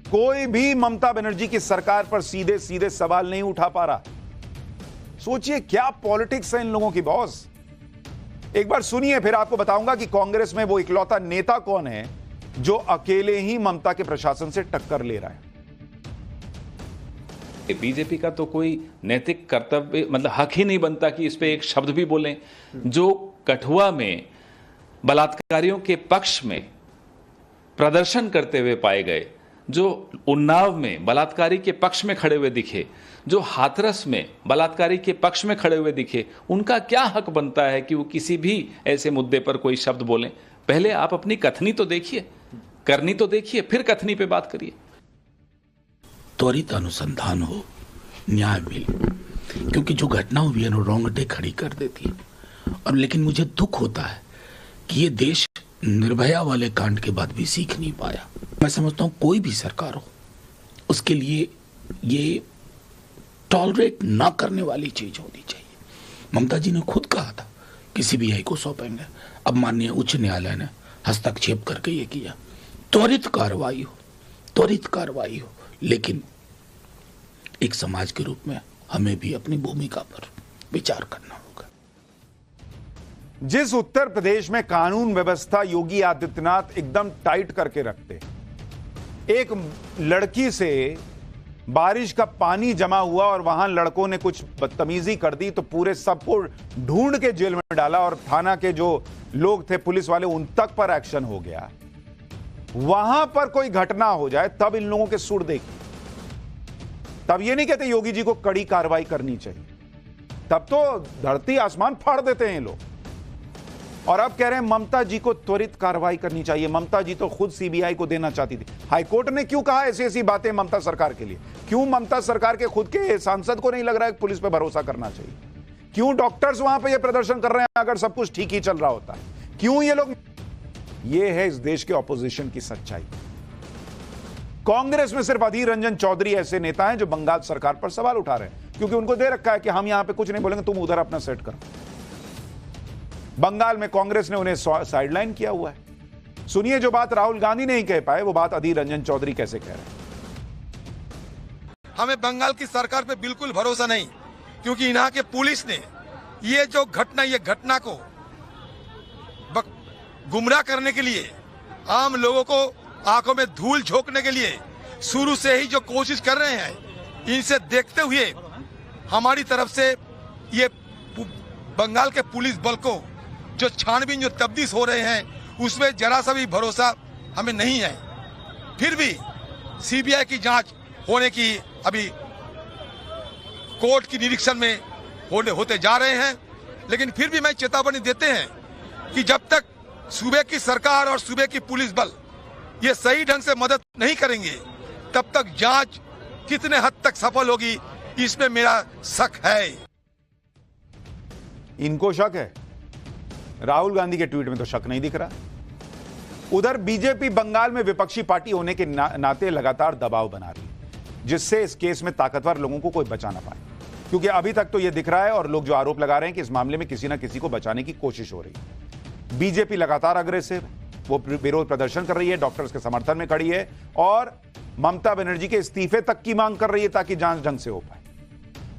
कोई भी ममता बनर्जी की सरकार पर सीधे सीधे सवाल नहीं उठा पा रहा। सोचिए क्या पॉलिटिक्स है इन लोगों की बॉस। एक बार सुनिए फिर आपको बताऊंगा कि कांग्रेस में वो इकलौता नेता कौन है जो अकेले ही ममता के प्रशासन से टक्कर ले रहा है। बीजेपी का तो कोई नैतिक कर्तव्य मतलब हक ही नहीं बनता कि इस पे एक शब्द भी बोलें। जो कठुआ में बलात्कारियों के पक्ष में प्रदर्शन करते हुए पाए गए, जो उन्नाव में बलात्कारी के पक्ष में खड़े हुए दिखे, जो हाथरस में बलात्कारी के पक्ष में खड़े हुए दिखे, उनका क्या हक बनता है कि वो किसी भी ऐसे मुद्दे पर कोई शब्द बोलें। पहले आप अपनी कथनी तो देखिए, करनी तो देखिए, फिर कथनी पे बात करिए। त्वरित अनुसंधान हो, न्याय मिले, क्योंकि जो घटना हुई है ना रोंगटे खड़ी कर देती है। और लेकिन मुझे दुख होता है कि ये देश निर्भया वाले कांड के बाद भी सीख नहीं पाया। मैं समझता हूं कोई भी सरकार हो उसके लिए ये टॉलरेट ना करने वाली चीज होनी चाहिए। ममता जी ने खुद कहा था कि सीबीआई को सौंपेंगे, अब माननीय उच्च न्यायालय ने हस्तक्षेप करके ये किया। त्वरित कार्रवाई हो, त्वरित कार्रवाई हो, लेकिन एक समाज के रूप में हमें भी अपनी भूमिका पर विचार करना होगा। जिस उत्तर प्रदेश में कानून व्यवस्था योगी आदित्यनाथ एकदम टाइट करके रखते, एक लड़की से बारिश का पानी जमा हुआ और वहां लड़कों ने कुछ बदतमीजी कर दी तो पूरे सबको ढूंढ के जेल में डाला और थाना के जो लोग थे पुलिस वाले उन तक पर एक्शन हो गया। वहां पर कोई घटना हो जाए तब इन लोगों के सुर देखिए, तब ये नहीं कहते योगी जी को कड़ी कार्रवाई करनी चाहिए, तब तो धरती आसमान फाड़ देते हैं ये लोग। और अब कह रहे हैं ममता जी को त्वरित कार्रवाई करनी चाहिए। ममता जी तो खुद सीबीआई को देना चाहती थी। हाईकोर्ट ने क्यों कहा ऐसी ऐसी बातें ममता सरकार के लिए? क्यों ममता सरकार के खुद के सांसद को नहीं लग रहा है कि पुलिस पे भरोसा करना चाहिए? क्यों डॉक्टर्स वहां पे ये प्रदर्शन कर रहे हैं अगर सब कुछ ठीक ही चल रहा होता है? क्यों ये लोग? ये है इस देश के ऑपोजिशन की सच्चाई। कांग्रेस में सिर्फ अधीर रंजन चौधरी ऐसे नेता हैं जो बंगाल सरकार पर सवाल उठा रहे हैं, क्योंकि उनको दे रखा है कि हम यहां पे कुछ नहीं बोलेंगे, तुम उधर अपना सेट करो। बंगाल में कांग्रेस ने उन्हें साइडलाइन किया हुआ है। सुनिए, जो बात राहुल गांधी नहीं कह पाए वो बात अधीर रंजन चौधरी कैसे कह रहे हैं। हमें बंगाल की सरकार पे बिल्कुल भरोसा नहीं, क्योंकि यहाँ के पुलिस ने ये घटना को गुमराह करने के लिए, आम लोगों को आंखों में धूल झोंकने के लिए शुरू से ही जो कोशिश कर रहे हैं, इनसे देखते हुए हमारी तरफ से ये बंगाल के पुलिस बल को जो छानबीन जो तब्दील हो रहे हैं उसमें जरा सा भी भरोसा हमें नहीं है। फिर भी सीबीआई की जांच होने की अभी कोर्ट की निरीक्षण में होते जा रहे हैं, लेकिन फिर भी मैं चेतावनी देते हैं कि जब तक सूबे की सरकार और सूबे की पुलिस बल ये सही ढंग से मदद नहीं करेंगे तब तक जांच कितने हद तक सफल होगी इसमें मेरा शक है। इनको शक है, राहुल गांधी के ट्वीट में तो शक नहीं दिख रहा। उधर बीजेपी बंगाल में विपक्षी पार्टी होने के नाते लगातार दबाव बना रही है, जिससे इस केस में ताकतवर लोगों को कोई बचा ना पाए, क्योंकि अभी तक तो यह दिख रहा है और लोग जो आरोप लगा रहे हैं कि इस मामले में किसी ना किसी को बचाने की कोशिश हो रही है। बीजेपी लगातार अग्रेसिव है, वो विरोध प्रदर्शन कर रही है, डॉक्टर्स के समर्थन में खड़ी है और ममता बनर्जी के इस्तीफे तक की मांग कर रही है ताकि जांच ढंग से हो पाए।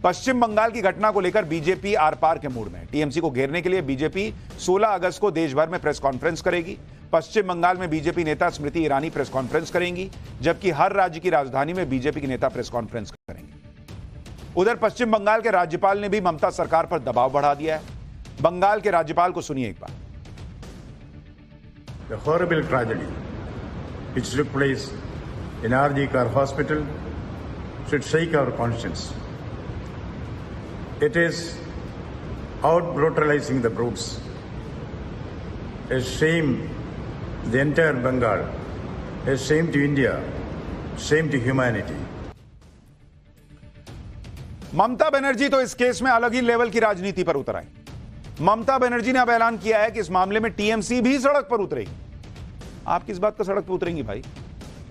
पश्चिम बंगाल की घटना को लेकर बीजेपी आर पार के मूड में है। टीएमसी को घेरने के लिए बीजेपी 16 अगस्त को देश भर में प्रेस कॉन्फ्रेंस करेगी। पश्चिम बंगाल में बीजेपी नेता स्मृति ईरानी प्रेस कॉन्फ्रेंस करेंगी, जबकि हर राज्य की राजधानी में बीजेपी के नेता प्रेस कॉन्फ्रेंस करेंगे। उधर पश्चिम बंगाल के राज्यपाल ने भी ममता सरकार पर दबाव बढ़ा दिया है। बंगाल के राज्यपाल को सुनिए एक बार। The horrible tragedy which took place in RG Kar Hospital should shake our conscience. It is out brutalizing the brutes. A shame to the entire Bengal, a shame to India, shame to humanity. Mamata Banerjee तो इस case में अलग ही level की राजनीति पर उतर आई। ममता बनर्जी ने अब ऐलान किया है कि इस मामले में टीएमसी भी सड़क पर उतरेगी। आप किस बात का सड़क पर उतरेंगी भाई?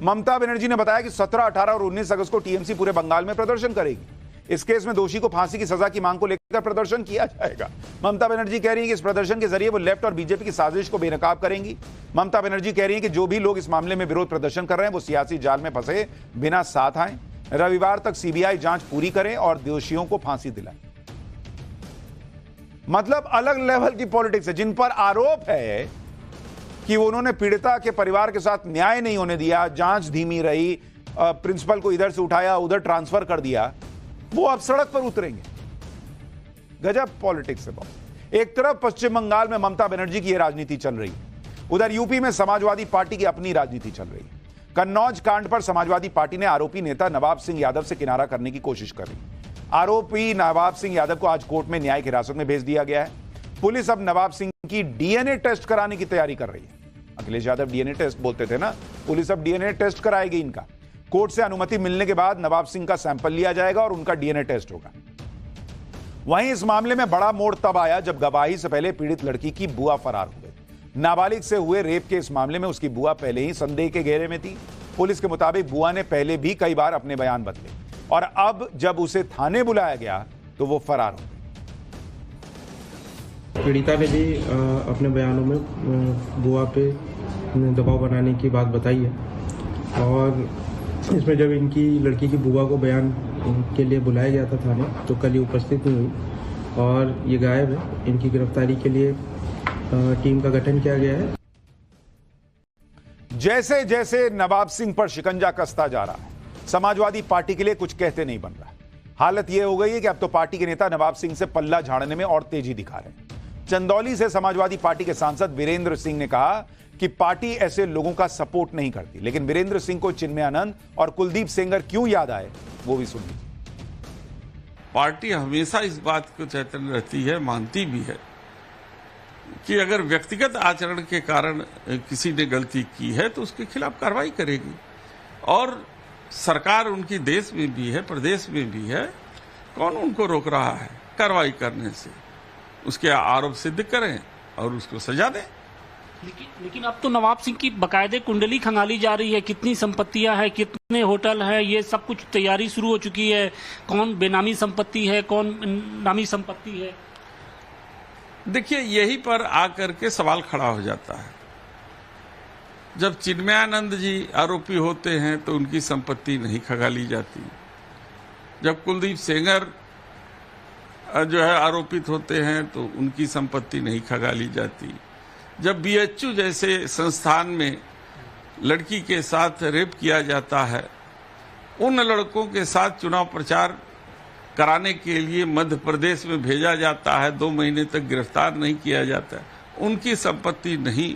ममता बनर्जी ने बताया कि 17, 18 और 19 अगस्त को टीएमसी पूरे बंगाल में प्रदर्शन करेगी। इस केस में दोषी को फांसी की सजा की मांग को लेकर प्रदर्शन किया जाएगा। ममता बनर्जी कह रही है कि इस प्रदर्शन के जरिए वो लेफ्ट और बीजेपी की साजिश को बेनकाब करेंगी। ममता बनर्जी कह रही है कि जो भी लोग इस मामले में विरोध प्रदर्शन कर रहे हैं वो सियासी जाल में फंसे बिना साथ आए। रविवार तक सीबीआई जांच पूरी करे और दोषियों को फांसी दिलाए। मतलब अलग लेवल की पॉलिटिक्स है। जिन पर आरोप है कि उन्होंने पीड़िता के परिवार के साथ न्याय नहीं होने दिया, जांच धीमी रही, प्रिंसिपल को इधर से उठाया उधर ट्रांसफर कर दिया, वो अब सड़क पर उतरेंगे। गजब पॉलिटिक्स है बहुत। एक तरफ पश्चिम बंगाल में ममता बनर्जी की यह राजनीति चल रही है, उधर यूपी में समाजवादी पार्टी की अपनी राजनीति चल रही है। कन्नौज कांड पर समाजवादी पार्टी ने आरोपी नेता नवाब सिंह यादव से किनारा करने की कोशिश कर रही। आरोपी नवाब सिंह यादव को आज कोर्ट में न्यायिक हिरासत में भेज दिया गया है। पुलिस अब नवाब सिंह की डीएनए टेस्ट कराने की तैयारी कर रही है। अखिलेश यादव डीएनए टेस्ट बोलते थे ना, पुलिस अब डीएनए टेस्ट कराएगी इनका। कोर्ट से अनुमति मिलने के बाद नवाब सिंह का सैंपल लिया जाएगा और उनका डीएनए टेस्ट होगा। वहीं इस मामले में बड़ा मोड़ तब आया जब गवाही से पहले पीड़ित लड़की की बुआ फरार हो गई। नाबालिग से हुए रेप के इस मामले में उसकी बुआ पहले ही संदेह के घेरे में थी। पुलिस के मुताबिक बुआ ने पहले भी कई बार अपने बयान बदले और अब जब उसे थाने बुलाया गया तो वो फरार हो गई। पीड़िता ने भी अपने बयानों में बुआ पे दबाव बनाने की बात बताई है और इसमें जब इनकी लड़की की बुआ को बयान के लिए बुलाया गया था थाने तो कल ही उपस्थित नहीं हुई और ये गायब है। इनकी गिरफ्तारी के लिए टीम का गठन किया गया है। जैसे जैसे नवाब सिंह पर शिकंजा कसता जा रहा है, समाजवादी पार्टी के लिए कुछ कहते नहीं बन रहा। हालत यह हो गई है कि अब तो पार्टी के नेता नवाब सिंह से पल्ला झाड़ने में और तेजी दिखा रहे हैं। चंदौली से समाजवादी पार्टी के सांसद वीरेंद्र सिंह ने कहा कि पार्टी ऐसे लोगों का सपोर्ट नहीं करती, लेकिन वीरेंद्र सिंह को चिन्मयानंद और कुलदीप सेंगर क्यों याद आए वो भी सुनिए। पार्टी हमेशा इस बात को चैतन्य रहती है, मानती भी है कि अगर व्यक्तिगत आचरण के कारण किसी ने गलती की है तो उसके खिलाफ कार्रवाई करेगी, और सरकार उनकी देश में भी है, प्रदेश में भी है। कौन उनको रोक रहा है कार्रवाई करने से? उसके आरोप सिद्ध करें और उसको सजा दें। लेकिन अब तो नवाब सिंह की बकायदे कुंडली खंगाली जा रही है, कितनी संपत्तियां हैं, कितने होटल हैं, ये सब कुछ तैयारी शुरू हो चुकी है। कौन बेनामी संपत्ति है, कौन नामी संपत्ति है। देखिए, यही पर आकर के सवाल खड़ा हो जाता है। जब चिन्मयानंद जी आरोपी होते हैं तो उनकी संपत्ति नहीं खंगाली जाती। जब कुलदीप सेंगर जो है आरोपित होते हैं तो उनकी संपत्ति नहीं खंगाली जाती। जब बीएचयू जैसे संस्थान में लड़की के साथ रेप किया जाता है, उन लड़कों के साथ चुनाव प्रचार कराने के लिए मध्य प्रदेश में भेजा जाता है, 2 महीने तक गिरफ्तार नहीं किया जाता, उनकी संपत्ति नहीं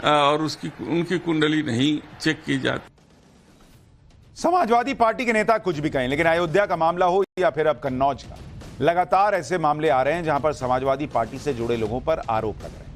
और उनकी कुंडली नहीं चेक की जाती। समाजवादी पार्टी के नेता कुछ भी कहें, लेकिन अयोध्या का मामला हो या फिर अब कन्नौज का, लगातार ऐसे मामले आ रहे हैं जहां पर समाजवादी पार्टी से जुड़े लोगों पर आरोप लग रहे हैं।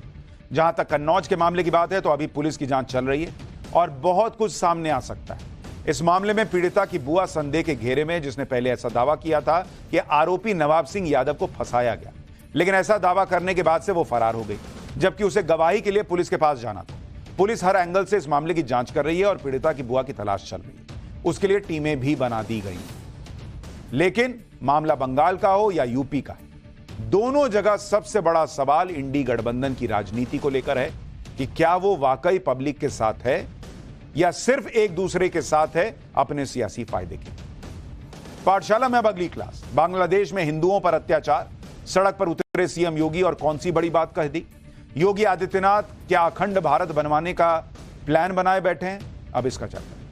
जहां तक कन्नौज के मामले की बात है तो अभी पुलिस की जांच चल रही है और बहुत कुछ सामने आ सकता है। इस मामले में पीड़िता की बुआ संदेह के घेरे में, जिसने पहले ऐसा दावा किया था कि आरोपी नवाब सिंह यादव को फंसाया गया, लेकिन ऐसा दावा करने के बाद से वो फरार हो गई, जबकि उसे गवाही के लिए पुलिस के पास जाना था। पुलिस हर एंगल से इस मामले की जांच कर रही है और पीड़िता की बुआ की तलाश चल रही है। उसके लिए टीमें भी बना दी गई। लेकिन मामला बंगाल का हो या यूपी का, दोनों जगह सबसे बड़ा सवाल इंडी गठबंधन की राजनीति को लेकर है कि क्या वो वाकई पब्लिक के साथ है या सिर्फ एक दूसरे के साथ है अपने सियासी फायदे के। पाठशाला में अब अगली क्लास। बांग्लादेश में हिंदुओं पर अत्याचार, सड़क पर उतरे सीएम योगी और कौन सी बड़ी बात कह दी। योगी आदित्यनाथ क्या अखंड भारत बनवाने का प्लान बनाए बैठे हैं? अब इसका चर्चा।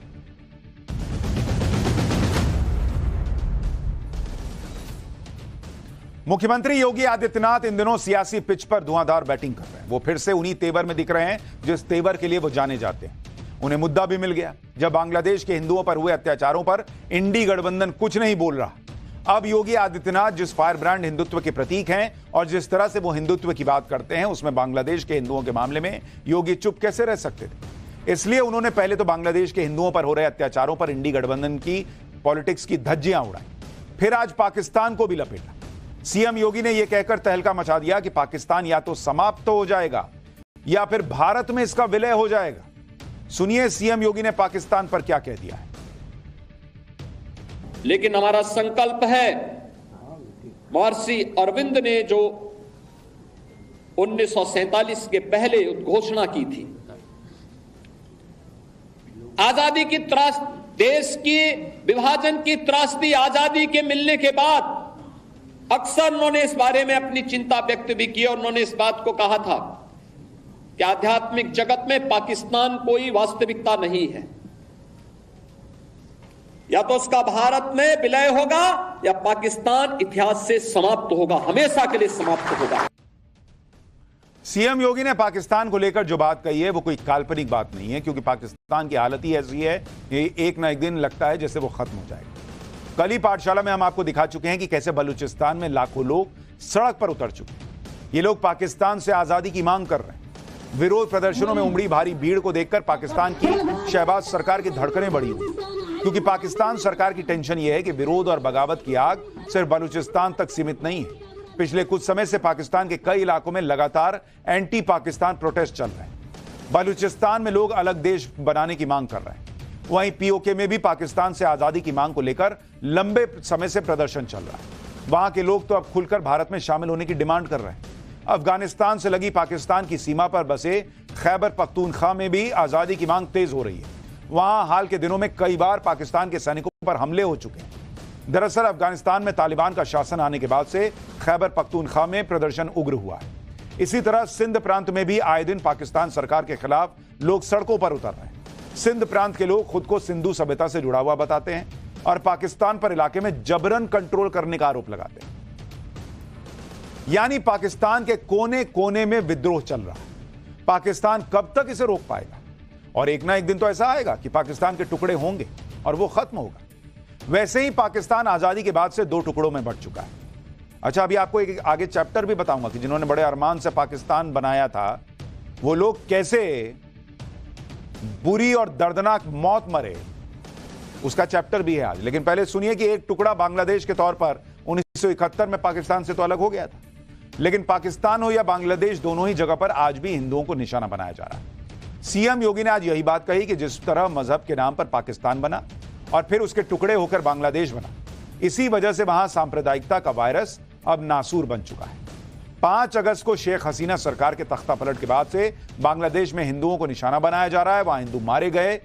मुख्यमंत्री योगी आदित्यनाथ इन दिनों सियासी पिच पर धुआंधार बैटिंग कर रहे हैं। वो फिर से उन्हीं तेवर में दिख रहे हैं जिस तेवर के लिए वो जाने जाते हैं। उन्हें मुद्दा भी मिल गया। जब बांग्लादेश के हिंदुओं पर हुए अत्याचारों पर इंडी गठबंधन कुछ नहीं बोल रहा, अब योगी आदित्यनाथ जिस फायर ब्रांड हिंदुत्व के प्रतीक हैं और जिस तरह से वो हिंदुत्व की बात करते हैं, उसमें बांग्लादेश के हिंदुओं के मामले में योगी चुप कैसे रह सकते थे। इसलिए उन्होंने पहले तो बांग्लादेश के हिंदुओं पर हो रहे अत्याचारों पर इंडी गठबंधन की पॉलिटिक्स की धज्जियां उड़ाई, फिर आज पाकिस्तान को भी लपेटा। सीएम योगी ने यह कहकर तहलका मचा दिया कि पाकिस्तान या तो समाप्त हो जाएगा या फिर भारत में इसका विलय हो जाएगा। सुनिए सीएम योगी ने पाकिस्तान पर क्या कह दिया है। लेकिन हमारा संकल्प है, महर्षि अरविंद ने जो 1947 के पहले घोषणा की थी, आजादी की देश की विभाजन की त्रासदी आजादी के मिलने के बाद अक्सर उन्होंने इस बारे में अपनी चिंता व्यक्त भी की और उन्होंने इस बात को कहा था कि आध्यात्मिक जगत में पाकिस्तान कोई वास्तविकता नहीं है, या तो उसका भारत में विलय होगा या पाकिस्तान इतिहास से समाप्त होगा, हमेशा के लिए समाप्त होगा। सीएम योगी ने पाकिस्तान को लेकर जो बात कही है वो कोई काल्पनिक बात नहीं है, क्योंकि पाकिस्तान की हालत ही ऐसी है कि एक ना एक दिन लगता है जैसे वो खत्म हो जाएगा। कल ही पाठशाला में हम आपको दिखा चुके हैं कि कैसे बलूचिस्तान में लाखों लोग सड़क पर उतर चुके हैं। ये लोग पाकिस्तान से आजादी की मांग कर रहे हैं। विरोध प्रदर्शनों में उमड़ी भारी भीड़ को देखकर पाकिस्तान की शहबाज सरकार की धड़कनें बढ़ी हुई, क्योंकि पाकिस्तान सरकार की टेंशन यह है कि विरोध और बगावत की आग सिर्फ बलूचिस्तान तक सीमित नहीं है। पिछले कुछ समय से पाकिस्तान के कई इलाकों में लगातार एंटी पाकिस्तान प्रोटेस्ट चल रहे हैं। बलूचिस्तान में लोग अलग देश बनाने की मांग कर रहे हैं। वहीं पीओके में भी पाकिस्तान से आजादी की मांग को लेकर लंबे समय से प्रदर्शन चल रहा है। वहां के लोग तो अब खुलकर भारत में शामिल होने की डिमांड कर रहे हैं। अफगानिस्तान से लगी पाकिस्तान की सीमा पर बसे खैबर पख्तूनख्वा में भी आजादी की मांग तेज हो रही है। वहां हाल के दिनों में कई बार पाकिस्तान के सैनिकों पर हमले हो चुके हैं। दरअसल अफगानिस्तान में तालिबान का शासन आने के बाद से खैबर पख्तूनख्वा में प्रदर्शन उग्र हुआ है। इसी तरह सिंध प्रांत में भी आए दिन पाकिस्तान सरकार के खिलाफ लोग सड़कों पर उतर रहे हैं। सिंध प्रांत के लोग खुद को सिंधु सभ्यता से जुड़ा हुआ बताते हैं। और पाकिस्तान पर इलाके में जबरन कंट्रोल करने का आरोप लगाते हैं। यानी पाकिस्तान के कोने कोने में विद्रोह चल रहा है। पाकिस्तान कब तक इसे रोक पाएगा? और एक ना एक दिन तो ऐसा आएगा कि पाकिस्तान के टुकड़े होंगे और वो खत्म होगा। वैसे ही पाकिस्तान आजादी के बाद से 2 टुकड़ों में बंट चुका है। अच्छा, अभी आपको एक आगे चैप्टर भी बताऊंगा कि जिन्होंने बड़े अरमान से पाकिस्तान बनाया था, वो लोग कैसे बुरी और दर्दनाक मौत मरे, उसका चैप्टर भी है आज। लेकिन पहले सुनिए कि एक टुकड़ा बांग्लादेश के तौर पर 1971 में पाकिस्तान से तो अलग हो गया था, लेकिन पाकिस्तान हो या बांग्लादेश, दोनों ही जगह पर आज भी हिंदुओं को निशाना बनाया जा रहा है। सीएम योगी ने आज यही बात कही कि जिस तरह मजहब के नाम पर पाकिस्तान बना और फिर उसके टुकड़े होकर बांग्लादेश बना, इसी वजह से वहां सांप्रदायिकता का वायरस अब नासूर बन चुका है। 5 अगस्त को शेख हसीना सरकार के तख्ता पलट के बाद से बांग्लादेश में हिंदुओं को निशाना बनाया जा रहा है। वहां हिंदू मारे गए,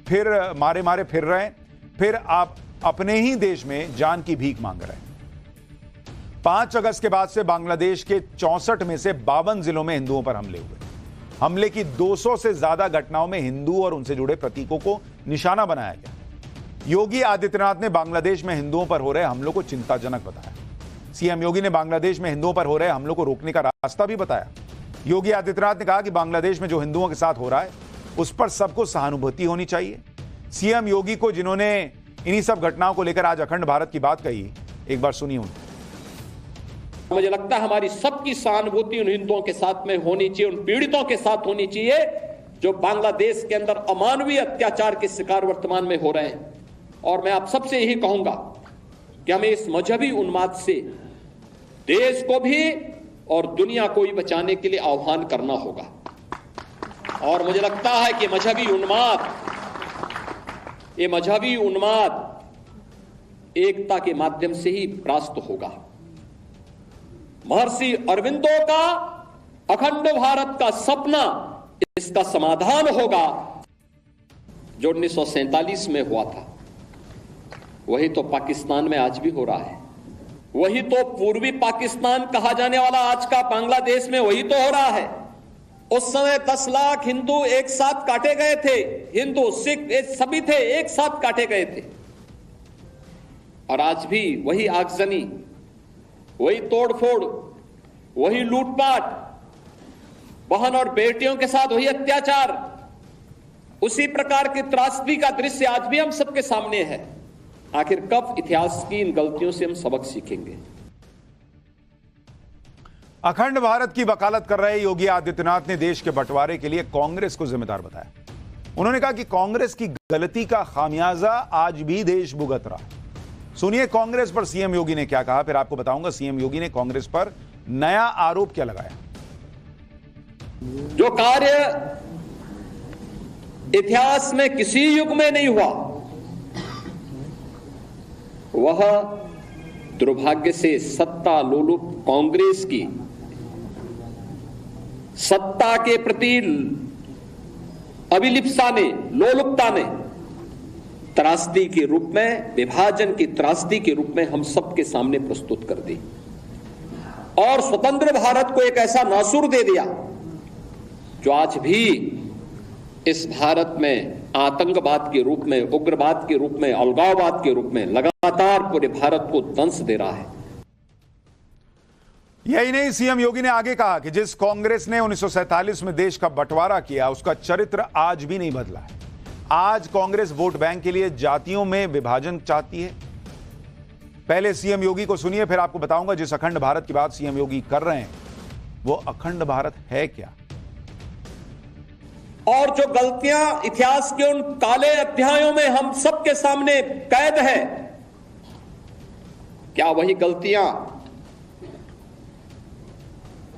फिर मारे फिर रहे हैं, फिर आप अपने ही देश में जान की भीख मांग रहे हैं। 5 अगस्त के बाद से बांग्लादेश के 64 में से 52 जिलों में हिंदुओं पर हमले हुए। हमले की 200 से ज्यादा घटनाओं में हिंदू और उनसे जुड़े प्रतीकों को निशाना बनाया गया। योगी आदित्यनाथ ने बांग्लादेश में हिंदुओं पर हो रहे हमलों को चिंताजनक बताया। सीएम योगी ने बांग्लादेश में हिंदुओं पर हो रहे हमलों को रोकने का रास्ता भी बताया। योगी आदित्यनाथ ने कहा कि बांग्लादेश में जो हिंदुओं के साथ हो रहा है उस पर सबको सहानुभूति होनी चाहिए। सीएम योगी को, जिन्होंने इन्हीं सब घटनाओं को लेकर आज अखंड भारत की बात कही, एक बार सुनिए उनको। मुझे लगता है हमारी सबकी सहानुभूति उन हिंदुओं के साथ में होनी चाहिए, उन पीड़ितों के साथ होनी चाहिए जो बांग्लादेश के अंदर अमानवीय अत्याचार के शिकार वर्तमान में हो रहे हैं। और मैं आप सबसे यही कहूंगा कि हमें इस मजहबी उन्माद से देश को भी और दुनिया को भी बचाने के लिए आह्वान करना होगा। और मुझे लगता है कि ये मजहबी उन्माद एकता के माध्यम से ही परास्त होगा। महर्षि अरविंदो का अखंड भारत का सपना इसका समाधान होगा, जो 1947 में हुआ था। वही तो पाकिस्तान में आज भी हो रहा है। वही तो पूर्वी पाकिस्तान कहा जाने वाला आज का बांग्लादेश में वही तो हो रहा है। उस समय 10 लाख हिंदू एक साथ काटे गए थे। हिंदू, सिख सभी थे, एक साथ काटे गए थे। और आज भी वही आगजनी, वही तोड़फोड़, वही लूटपाट, बहन और बेटियों के साथ वही अत्याचार, उसी प्रकार की त्रासदी का दृश्य आज भी हम सबके सामने है। आखिर कब इतिहास की इन गलतियों से हम सबक सीखेंगे? अखंड भारत की वकालत कर रहे योगी आदित्यनाथ ने देश के बंटवारे के लिए कांग्रेस को जिम्मेदार बताया। उन्होंने कहा कि कांग्रेस की गलती का खामियाजा आज भी देश भुगत रहा है। सुनिए कांग्रेस पर सीएम योगी ने क्या कहा, फिर आपको बताऊंगा सीएम योगी ने कांग्रेस पर नया आरोप क्या लगाया। जो कार्य इतिहास में किसी युग में नहीं हुआ, वह दुर्भाग्य से सत्ता लोलुप कांग्रेस की सत्ता के प्रति अभिलिप्सा ने, लोलुपता ने त्रासदी के रूप में, विभाजन की त्रासदी के रूप में हम सबके सामने प्रस्तुत कर दी और स्वतंत्र भारत को एक ऐसा नासूर दे दिया जो आज भी इस भारत में आतंकवाद के रूप में, उग्रवाद के रूप में, अलगाववाद के रूप में लगातार पूरे भारत को दंश दे रहा है। यही नहीं, सीएम योगी ने आगे कहा कि जिस कांग्रेस ने 1947 में देश का बंटवारा किया, उसका चरित्र आज भी नहीं बदला है। आज कांग्रेस वोट बैंक के लिए जातियों में विभाजन चाहती है। पहले सीएम योगी को सुनिए, फिर आपको बताऊंगा जिस अखंड भारत की बात सीएम योगी कर रहे हैं वो अखंड भारत है क्या। और जो गलतियां इतिहास के उन काले अध्यायों में हम सबके सामने कैद है, क्या वही गलतियां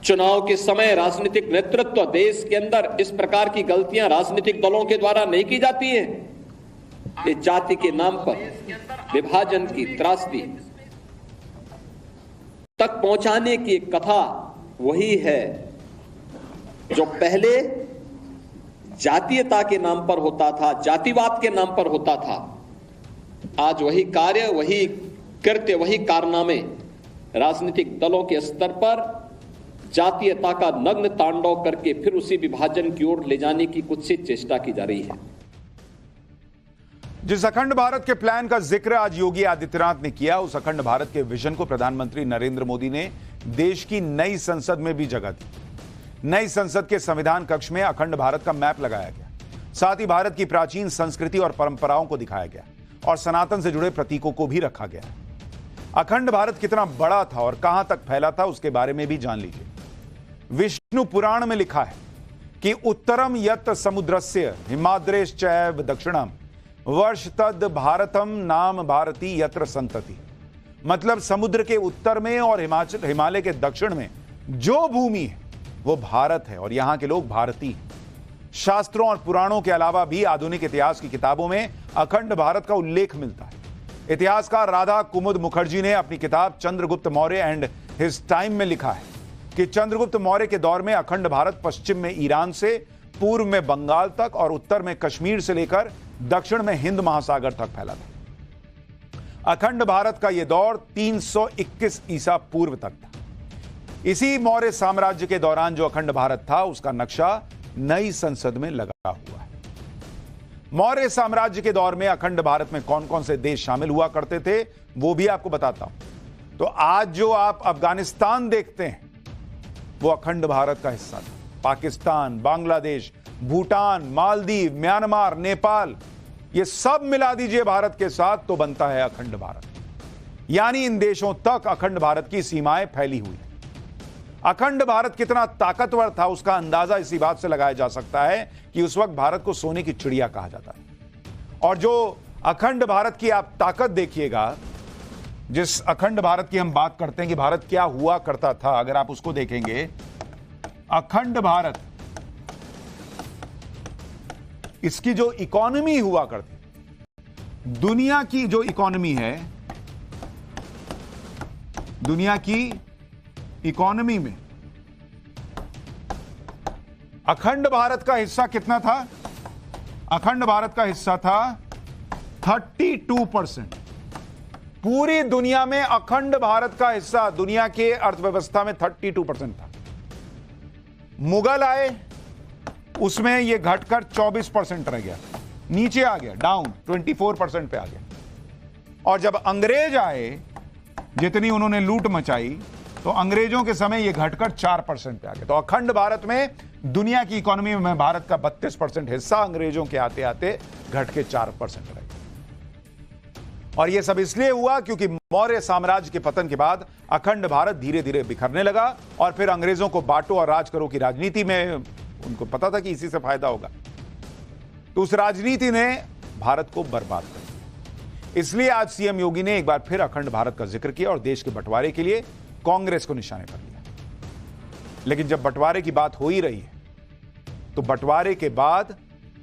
चुनाव के समय राजनीतिक नेतृत्व, देश के अंदर इस प्रकार की गलतियां राजनीतिक दलों के द्वारा नहीं की जाती है? ये जाति के नाम पर विभाजन की त्रासदी तक पहुंचाने की एक कथा वही है जो पहले जातीयता के नाम पर होता था, जातिवाद के नाम पर होता था। आज वही कार्य, वही कृत्य, वही कारनामे राजनीतिक दलों के स्तर पर जातीयता का नग्न तांडव करके फिर उसी विभाजन की ओर ले जाने की कुछ सी चेष्टा की जा रही है। जिस अखंड भारत के प्लान का जिक्र आज योगी आदित्यनाथ ने किया, उस अखंड भारत के विजन को प्रधानमंत्री नरेंद्र मोदी ने देश की नई संसद में भी जगह दी। नई संसद के संविधान कक्ष में अखंड भारत का मैप लगाया गया, साथ ही भारत की प्राचीन संस्कृति और परंपराओं को दिखाया गया और सनातन से जुड़े प्रतीकों को भी रखा गया। अखंड भारत कितना बड़ा था और कहां तक फैला था, उसके बारे में भी जान लीजिए। विष्णु पुराण में लिखा है कि उत्तरम यत् समुद्रस्य हिमाद्रेश्चैव दक्षिणम वर्ष तद भारतम नाम भारती यत्र संतति। मतलब समुद्र के उत्तर में और हिमालय के दक्षिण में जो भूमि है वो भारत है और यहां के लोग भारतीय। शास्त्रों और पुराणों के अलावा भी आधुनिक इतिहास की किताबों में अखंड भारत का उल्लेख मिलता है। इतिहासकार राधा कुमुद मुखर्जी ने अपनी किताब Chandragupta Maurya and his time में लिखा है कि चंद्रगुप्त मौर्य के दौर में अखंड भारत पश्चिम में ईरान से, पूर्व में बंगाल तक और उत्तर में कश्मीर से लेकर दक्षिण में हिंद महासागर तक फैला था। अखंड भारत का यह दौर 321 ईसा पूर्व तक था। इसी मौर्य साम्राज्य के दौरान जो अखंड भारत था, उसका नक्शा नई संसद में लगा हुआ है। मौर्य साम्राज्य के दौर में अखंड भारत में कौन कौन से देश शामिल हुआ करते थे, वो भी आपको बताता हूं। तो आज जो आप अफगानिस्तान देखते हैं, वो अखंड भारत का हिस्सा था। पाकिस्तान, बांग्लादेश, भूटान, मालदीव, म्यांमार, नेपाल, ये सब मिला दीजिए भारत के साथ तो बनता है अखंड भारत। यानी इन देशों तक अखंड भारत की सीमाएं फैली हुई है। अखंड भारत कितना ताकतवर था, उसका अंदाजा इसी बात से लगाया जा सकता है कि उस वक्त भारत को सोने की चिड़िया कहा जाता था। और जो अखंड भारत की आप ताकत देखिएगा, जिस अखंड भारत की हम बात करते हैं कि भारत क्या हुआ करता था, अगर आप उसको देखेंगे, अखंड भारत, इसकी जो इकोनॉमी हुआ करती, दुनिया की जो इकोनॉमी है, दुनिया की इकोनॉमी में अखंड भारत का हिस्सा कितना था? अखंड भारत का हिस्सा था 32%। पूरी दुनिया में अखंड भारत का हिस्सा दुनिया के अर्थव्यवस्था में 32% था। मुगल आए, उसमें यह घटकर 24% रह गया, नीचे आ गया, डाउन 24% पे आ गया। और जब अंग्रेज आए, जितनी उन्होंने लूट मचाई, तो अंग्रेजों के समय यह घटकर 4% पे आ गया। तो अखंड भारत में दुनिया की इकोनॉमी में भारत का 32% हिस्सा अंग्रेजों के आते आते घट के 4% रह गया। और यह सब इसलिए हुआ क्योंकि मौर्य साम्राज्य के पतन के बाद अखंड भारत धीरे धीरे बिखरने लगा और फिर अंग्रेजों को बांटो और राज करो की राजनीति में उनको पता था कि इसी से फायदा होगा, तो उस राजनीति ने भारत को बर्बाद कर दिया। इसलिए आज सीएम योगी ने एक बार फिर अखंड भारत का जिक्र किया और देश के बंटवारे के लिए कांग्रेस को निशाने पर लिया। लेकिन जब बंटवारे की बात हो ही रही है, तो बंटवारे के बाद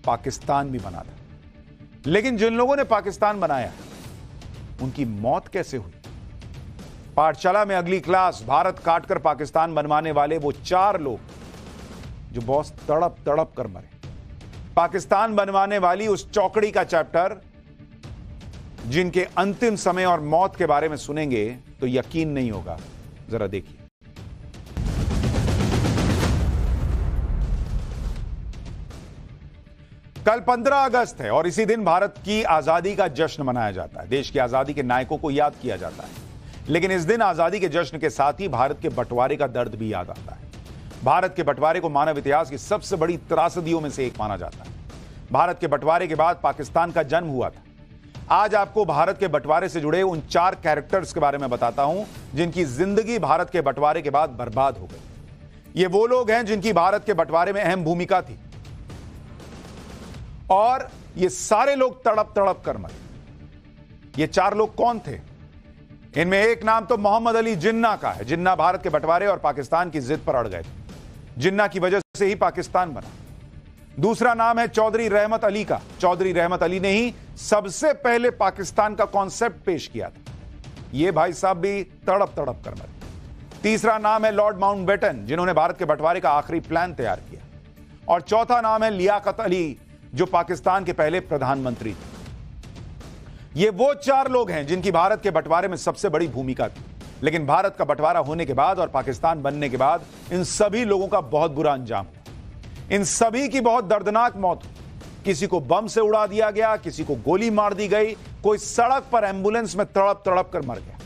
पाकिस्तान भी बना था। लेकिन जिन लोगों ने पाकिस्तान बनाया, उनकी मौत कैसे हुई? पाठशाला में अगली क्लास, भारत काटकर पाकिस्तान बनवाने वाले वो 4 लोग जो बहुत तड़प तड़प कर मरे। पाकिस्तान बनवाने वाली उस चौकड़ी का चैप्टर, जिनके अंतिम समय और मौत के बारे में सुनेंगे तो यकीन नहीं होगा। जरा देखिए। कल 15 अगस्त है और इसी दिन भारत की आजादी का जश्न मनाया जाता है। देश की आजादी के नायकों को याद किया जाता है। लेकिन इस दिन आजादी के जश्न के साथ ही भारत के बंटवारे का दर्द भी याद आता है। भारत के बंटवारे को मानव इतिहास की सबसे बड़ी त्रासदियों में से एक माना जाता है। भारत के बंटवारे के बाद पाकिस्तान का जन्म हुआ था। आज आपको भारत के बंटवारे से जुड़े उन 4 कैरेक्टर्स के बारे में बताता हूं, जिनकी जिंदगी भारत के बंटवारे के बाद बर्बाद हो गई। ये वो लोग हैं जिनकी भारत के बंटवारे में अहम भूमिका थी और ये सारे लोग तड़प तड़प कर मरे। ये 4 लोग कौन थे? इनमें एक नाम तो मोहम्मद अली जिन्ना का है। जिन्ना भारत के बंटवारे और पाकिस्तान की जिद पर अड़ गए थे। जिन्ना की वजह से ही पाकिस्तान बना। दूसरा नाम है चौधरी रहमत अली का। चौधरी रहमत अली ने ही सबसे पहले पाकिस्तान का कॉन्सेप्ट पेश किया था। ये भाई साहब भी तड़प तड़प कर मरे। तीसरा नाम है लॉर्ड माउंटबेटन, जिन्होंने भारत के बंटवारे का आखिरी प्लान तैयार किया। और चौथा नाम है लियाकत अली, जो पाकिस्तान के पहले प्रधानमंत्री थे। ये वो 4 लोग हैं जिनकी भारत के बंटवारे में सबसे बड़ी भूमिका थी। लेकिन भारत का बंटवारा होने के बाद और पाकिस्तान बनने के बाद इन सभी लोगों का बहुत बुरा अंजाम हुआ। इन सभी की बहुत दर्दनाक मौत हुई। किसी को बम से उड़ा दिया गया, किसी को गोली मार दी गई, कोई सड़क पर एम्बुलेंस में तड़प तड़प कर मर गया।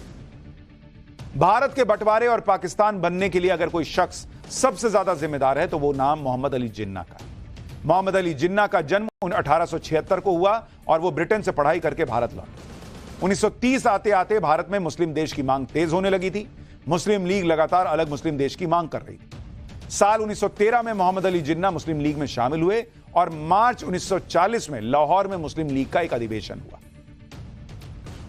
भारत के बंटवारे और पाकिस्तान बनने के लिए अगर कोई शख्स सबसे ज्यादा जिम्मेदार है तो वो नाम मोहम्मद अली जिन्ना का है। मोहम्मद अली जिन्ना का जन्म 1876 को हुआ और वो ब्रिटेन से पढ़ाई करके भारत लौटे। 1930 आते आते भारत में मुस्लिम देश की मांग तेज होने लगी थी। मुस्लिम लीग लगातार अलग मुस्लिम देश की मांग कर रही थी। साल 1913 में मोहम्मद अली जिन्ना मुस्लिम लीग में शामिल हुए और मार्च 1940 में लाहौर में मुस्लिम लीग का एक अधिवेशन हुआ।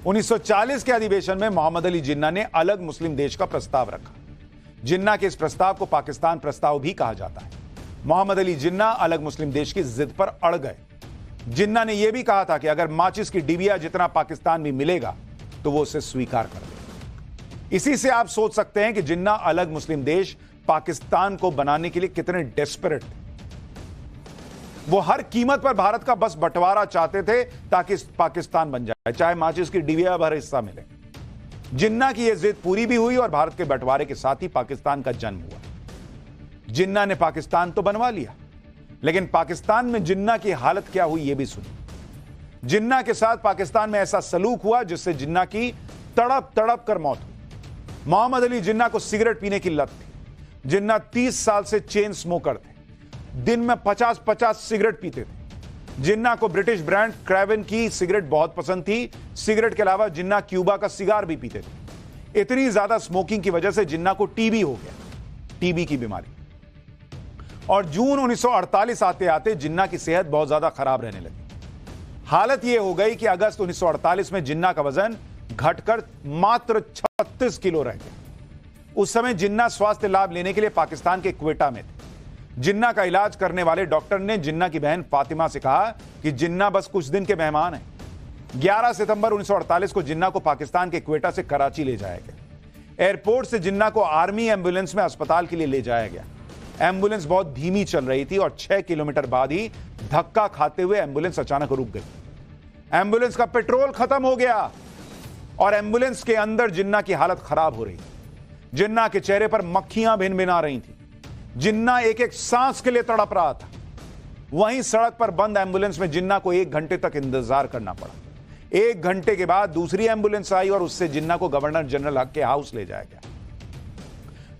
1940 के अधिवेशन में मोहम्मद अली जिन्ना ने अलग मुस्लिम देश का प्रस्ताव रखा। जिन्ना के इस प्रस्ताव को पाकिस्तान प्रस्ताव भी कहा जाता है। मोहम्मद अली जिन्ना अलग मुस्लिम देश की जिद पर अड़ गए। जिन्ना ने यह भी कहा था कि अगर माचिस की डिबिया जितना पाकिस्तान भी मिलेगा तो वो उसे स्वीकार कर ले। इसी से आप सोच सकते हैं कि जिन्ना अलग मुस्लिम देश पाकिस्तान को बनाने के लिए कितने डेस्परेट थे। वो हर कीमत पर भारत का बस बंटवारा चाहते थे ताकि पाकिस्तान बन जाए, चाहे माचिस की डिबिया भर हिस्सा मिले। जिन्ना की यह जिद पूरी भी हुई और भारत के बंटवारे के साथ ही पाकिस्तान का जन्म हुआ। जिन्ना ने पाकिस्तान तो बनवा लिया, लेकिन पाकिस्तान में जिन्ना की हालत क्या हुई यह भी सुनिए। जिन्ना के साथ पाकिस्तान में ऐसा सलूक हुआ जिससे जिन्ना की तड़प तड़प कर मौत हुई। मोहम्मद अली जिन्ना को सिगरेट पीने की लत थी। जिन्ना 30 साल से चेन स्मोकर थे। दिन में 50-50 सिगरेट पीते थे। जिन्ना को ब्रिटिश ब्रांड क्रैवन की सिगरेट बहुत पसंद थी। सिगरेट के अलावा जिन्ना क्यूबा का सिगार भी पीते थे। इतनी ज्यादा स्मोकिंग की वजह से जिन्ना को टीबी हो गया, टीबी की बीमारी। और जून 1948 आते आते जिन्ना की सेहत बहुत ज्यादा खराब रहने लगी। हालत यह हो गई कि अगस्त 1948 में जिन्ना का वजन घटकर मात्र 36 किलो रह गया। उस समय जिन्ना स्वास्थ्य लाभ लेने के लिए पाकिस्तान के क्वेटा में थे। जिन्ना का इलाज करने वाले डॉक्टर ने जिन्ना की बहन फातिमा से कहा कि जिन्ना बस कुछ दिन के मेहमान हैं। 11 सितंबर 1948 को जिन्ना को पाकिस्तान के क्वेटा से कराची ले जाया गया। एयरपोर्ट से जिन्ना को आर्मी एम्बुलेंस में अस्पताल के लिए ले जाया गया। एम्बुलेंस बहुत धीमी चल रही थी और 6 किलोमीटर बाद ही धक्का खाते हुए एम्बुलेंस अचानक रुक गई। एम्बुलेंस का पेट्रोल खत्म हो गया और एम्बुलेंस के अंदर जिन्ना की हालत खराब हो रही थी। जिन्ना के चेहरे पर मक्खियां भिन-भिना रही थी। जिन्ना एक एक सांस के लिए तड़प रहा था। वहीं सड़क पर बंद एम्बुलेंस में जिन्ना को 1 घंटे तक इंतजार करना पड़ा। 1 घंटे के बाद दूसरी एम्बुलेंस आई और उससे जिन्ना को गवर्नर जनरल हक के हाउस ले जाया गया।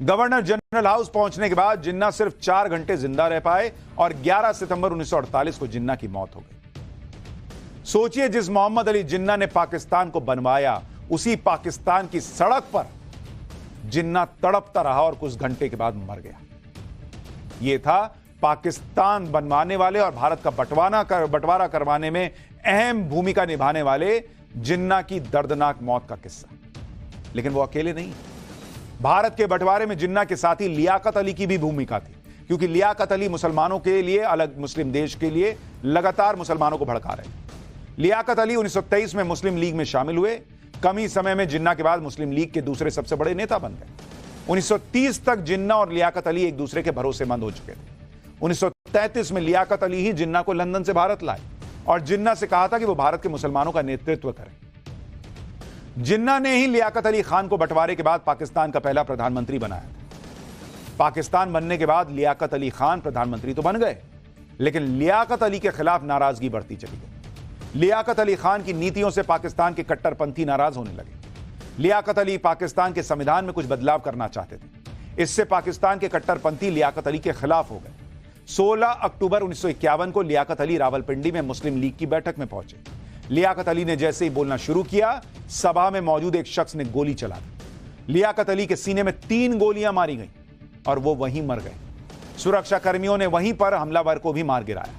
गवर्नर जनरल हाउस पहुंचने के बाद जिन्ना सिर्फ 4 घंटे जिंदा रह पाए और 11 सितंबर 1948 को जिन्ना की मौत हो गई। सोचिए, जिस मोहम्मद अली जिन्ना ने पाकिस्तान को बनवाया, उसी पाकिस्तान की सड़क पर जिन्ना तड़पता रहा और कुछ घंटे के बाद मर गया। यह था पाकिस्तान बनवाने वाले और भारत का बंटवारा करवाने में अहम भूमिका निभाने वाले जिन्ना की दर्दनाक मौत का किस्सा। लेकिन वो अकेले नहीं। भारत के बंटवारे में जिन्ना के साथ ही लियाकत अली की भी भूमिका थी, क्योंकि लियाकत अली मुसलमानों के लिए, अलग मुस्लिम देश के लिए लगातार मुसलमानों को भड़का रहे। लियाकत अली 1923 में मुस्लिम लीग में शामिल हुए। कम ही समय में जिन्ना के बाद मुस्लिम लीग के दूसरे सबसे बड़े नेता बन गए। 1930 तक जिन्ना और लियाकत अली एक दूसरे के भरोसेमंद हो चुके थे। 1933 में लियाकत अली ही जिन्ना को लंदन से भारत लाए और जिन्ना से कहा था कि वो भारत के मुसलमानों का नेतृत्व करें। जिन्ना ने ही लियाकत अली खान को बंटवारे के बाद पाकिस्तान का पहला प्रधानमंत्री बनाया था। पाकिस्तान बनने के बाद लियाकत अली खान प्रधानमंत्री तो बन गए, लेकिन लियाकत अली के खिलाफ नाराजगी बढ़ती चली गई। लियाकत अली खान की नीतियों से पाकिस्तान के कट्टरपंथी नाराज होने लगे। लियाकत अली पाकिस्तान के संविधान में कुछ बदलाव करना चाहते थे। इससे पाकिस्तान के कट्टरपंथी लियाकत अली के खिलाफ हो गए। 16 अक्टूबर 1951 को लियाकत अली रावलपिंडी में मुस्लिम लीग की बैठक में पहुंचे। लियाकत अली ने जैसे ही बोलना शुरू किया, सभा में मौजूद एक शख्स ने गोली चला दी। लियाकत अली के सीने में 3 गोलियां मारी गईं और वो वहीं मर गए। सुरक्षा कर्मियों ने वहीं पर हमलावर को भी मार गिराया।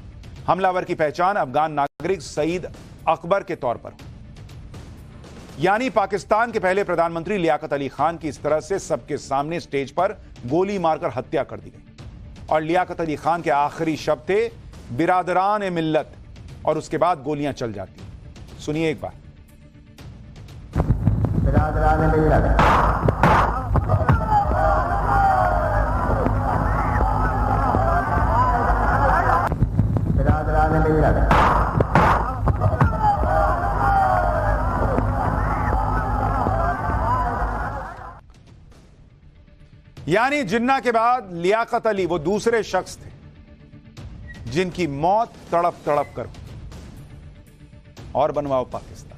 हमलावर की पहचान अफगान नागरिक सईद अकबर के तौर पर। यानी पाकिस्तान के पहले प्रधानमंत्री लियाकत अली खान की इस तरह से सबके सामने स्टेज पर गोली मारकर हत्या कर दी गई। और लियाकत अली खान के आखिरी शब्द थे, बिरादरान ए मिल्लत, और उसके बाद गोलियां चल जाती। सुनिए एक बार। बिरादरान ए मिल्लत, बिरादरान ए मिल्लत। यानी जिन्ना के बाद लियाकत अली वो दूसरे शख्स थे जिनकी मौत तड़प तड़प कर और बनवाओ पाकिस्तान।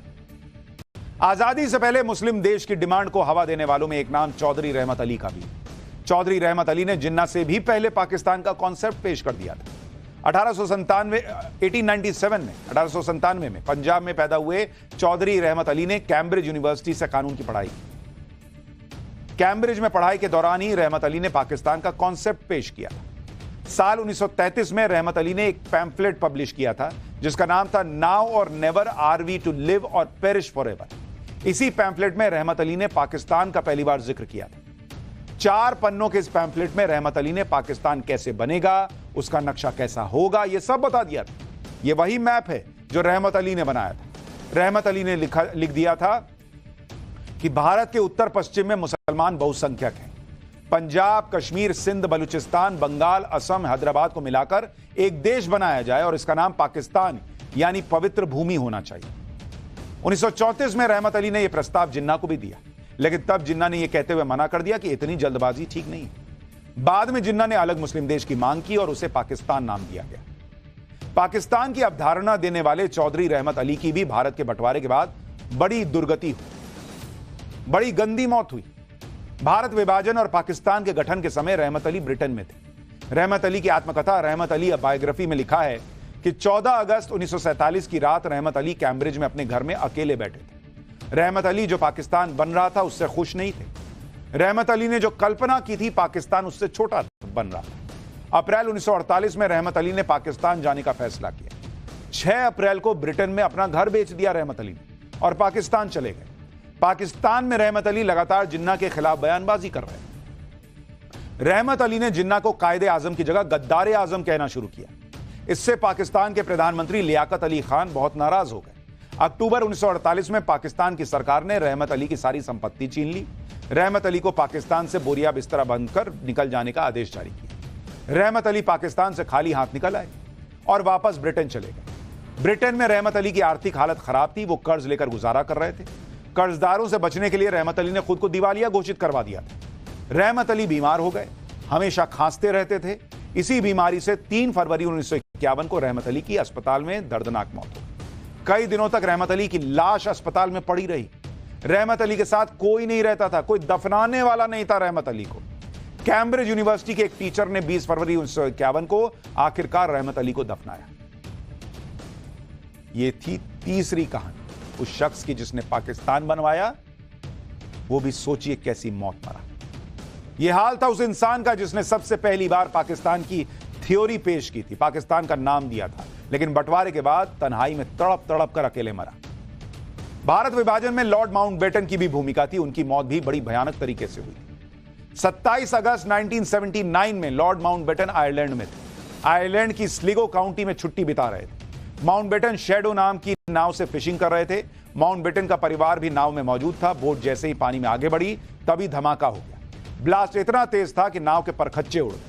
आजादी से पहले मुस्लिम देश की डिमांड को हवा देने वालों में एक नाम चौधरी रहमत अली का भी। चौधरी रहमत अली ने जिन्ना से भी पहले पाकिस्तान का कॉन्सेप्ट पेश कर दिया था। 1897 में पंजाब में पैदा हुए चौधरी रहमत अली ने कैम्ब्रिज यूनिवर्सिटी से कानून की पढ़ाई की। कैम्ब्रिज में पढ़ाई के दौरान ही रहमत अली ने पाकिस्तान का कॉन्सेप्ट पेश किया था। साल 1933 में रहमत अली ने एक पैम्फलेट पब्लिश किया था जिसका नाम था now or never are we to live or perish forever. इसी पैम्फलेट में रहमत अली ने पाकिस्तान का पहली बार जिक्र किया था। 4 पन्नों के इस पैम्फलेट में रहमत अली ने पाकिस्तान कैसे बनेगा, उसका नक्शा कैसा होगा, यह सब बता दिया था। यह वही मैप है जो रहमत अली ने बनाया था। रहमत अली ने लिख दिया था कि भारत के उत्तर पश्चिम में मुसलमान बहुसंख्यक हैं। पंजाब, कश्मीर, सिंध, बलूचिस्तान, बंगाल, असम, हैदराबाद को मिलाकर एक देश बनाया जाए और इसका नाम पाकिस्तान यानी पवित्र भूमि होना चाहिए। 1934 में रहमत अली ने यह प्रस्ताव जिन्ना को भी दिया, लेकिन तब जिन्ना ने यह कहते हुए मना कर दिया कि इतनी जल्दबाजी ठीक नहीं है। बाद में जिन्ना ने अलग मुस्लिम देश की मांग की और उसे पाकिस्तान नाम दिया गया। पाकिस्तान की अवधारणा देने वाले चौधरी रहमत अली की भी भारत के बंटवारे के बाद बड़ी दुर्गति हुई, बड़ी गंदी मौत हुई। भारत विभाजन और पाकिस्तान के गठन के समय रहमत अली ब्रिटेन में थे। रहमत अली की आत्मकथा रहमत अली बायोग्राफी में लिखा है कि 14 अगस्त 1947 की रात रहमत अली कैम्ब्रिज में अपने घर में अकेले बैठे थे। रहमत अली जो पाकिस्तान बन रहा था उससे खुश नहीं थे। रहमत अली ने जो कल्पना की थी पाकिस्तान उससे छोटा बन रहा था। अप्रैल 1948 में रहमत अली ने पाकिस्तान जाने का फैसला किया। 6 अप्रैल को ब्रिटेन में अपना घर बेच दिया रहमत अली ने और पाकिस्तान चले गए। पाकिस्तान में रहमत अली लगातार जिन्ना के खिलाफ बयानबाजी कर रहे हैं। रहमत अली ने जिन्ना को कायदे आजम की जगह गद्दारे आजम कहना शुरू किया। इससे पाकिस्तान के प्रधानमंत्री लियाकत अली खान बहुत नाराज हो गए। अक्टूबर 1948 में पाकिस्तान की सरकार ने रहमत अली की सारी संपत्ति छीन ली। रहमत अली को पाकिस्तान से बोरिया बिस्तरा बंधकर निकल जाने का आदेश जारी किया। रहमत अली पाकिस्तान से खाली हाथ निकल आए और वापस ब्रिटेन चले गए। ब्रिटेन में रहमत अली की आर्थिक हालत खराब थी। वो कर्ज लेकर गुजारा कर रहे थे। कर्जदारों से बचने के लिए रहमत अली ने खुद को दिवालिया घोषित करवा दिया था। रहमत अली बीमार हो गए, हमेशा खांसते रहते थे। इसी बीमारी से 3 फरवरी 1951 को रहमत अली की अस्पताल में दर्दनाक मौत हो गई। कई दिनों तक रहमत अली की लाश अस्पताल में पड़ी रही। रहमत अली के साथ कोई नहीं रहता था, कोई दफनाने वाला नहीं था रहमत अली को। कैम्ब्रिज यूनिवर्सिटी के एक टीचर ने 20 फरवरी 1951 को आखिरकार रहमत अली को दफनाया। यह थी तीसरी कहानी उस शख्स की जिसने पाकिस्तान बनवाया। वो भी सोचिए कैसी मौत मरा। यह हाल था उस इंसान का जिसने सबसे पहली बार पाकिस्तान की थ्योरी पेश की थी, पाकिस्तान का नाम दिया था, लेकिन बंटवारे के बाद तन्हाई में तड़प तड़प कर अकेले मरा। भारत विभाजन में लॉर्ड माउंटबेटन की भी भूमिका थी। उनकी मौत भी बड़ी भयानक तरीके से हुई। 27 अगस्त 1979 में लॉर्ड माउंटबेटन आयरलैंड में थे। आयरलैंड की स्लिगो काउंटी में छुट्टी बिता रहे थे। माउंटबेटन शैडो नाम की नाव से फिशिंग कर रहे थे। माउंटबेटन का परिवार भी नाव में मौजूद था। बोट जैसे ही पानी में आगे बढ़ी तभी धमाका हो गया। ब्लास्ट इतना तेज था कि नाव के परखच्चे उड़ गए।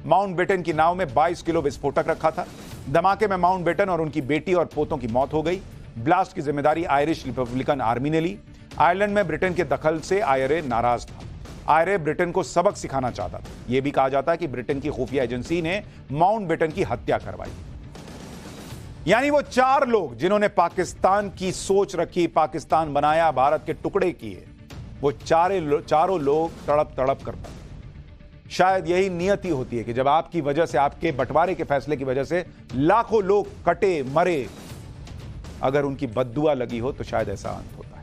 माउंटबेटन की नाव में 22 किलो विस्फोटक रखा था। धमाके में माउंटबेटन और उनकी बेटी और पोतों की मौत हो गई। ब्लास्ट की जिम्मेदारी आयरिश रिपब्लिकन आर्मी ने ली। आयरलैंड में ब्रिटेन के दखल से आईआरए नाराज था। आईआरए ब्रिटेन को सबक सिखाना चाहता था। यह भी कहा जाता है कि ब्रिटेन की खुफिया एजेंसी ने माउंटबेटन की हत्या करवाई। यानी वो 4 लोग जिन्होंने पाकिस्तान की सोच रखी, पाकिस्तान बनाया, भारत के टुकड़े किए, वो चारों लोग तड़प तड़प कर मरे। शायद यही नियति होती है कि जब आपकी वजह से, आपके बंटवारे के फैसले की वजह से लाखों लोग कटे मरे, अगर उनकी बद्दुआ लगी हो तो शायद ऐसा अंत होता है।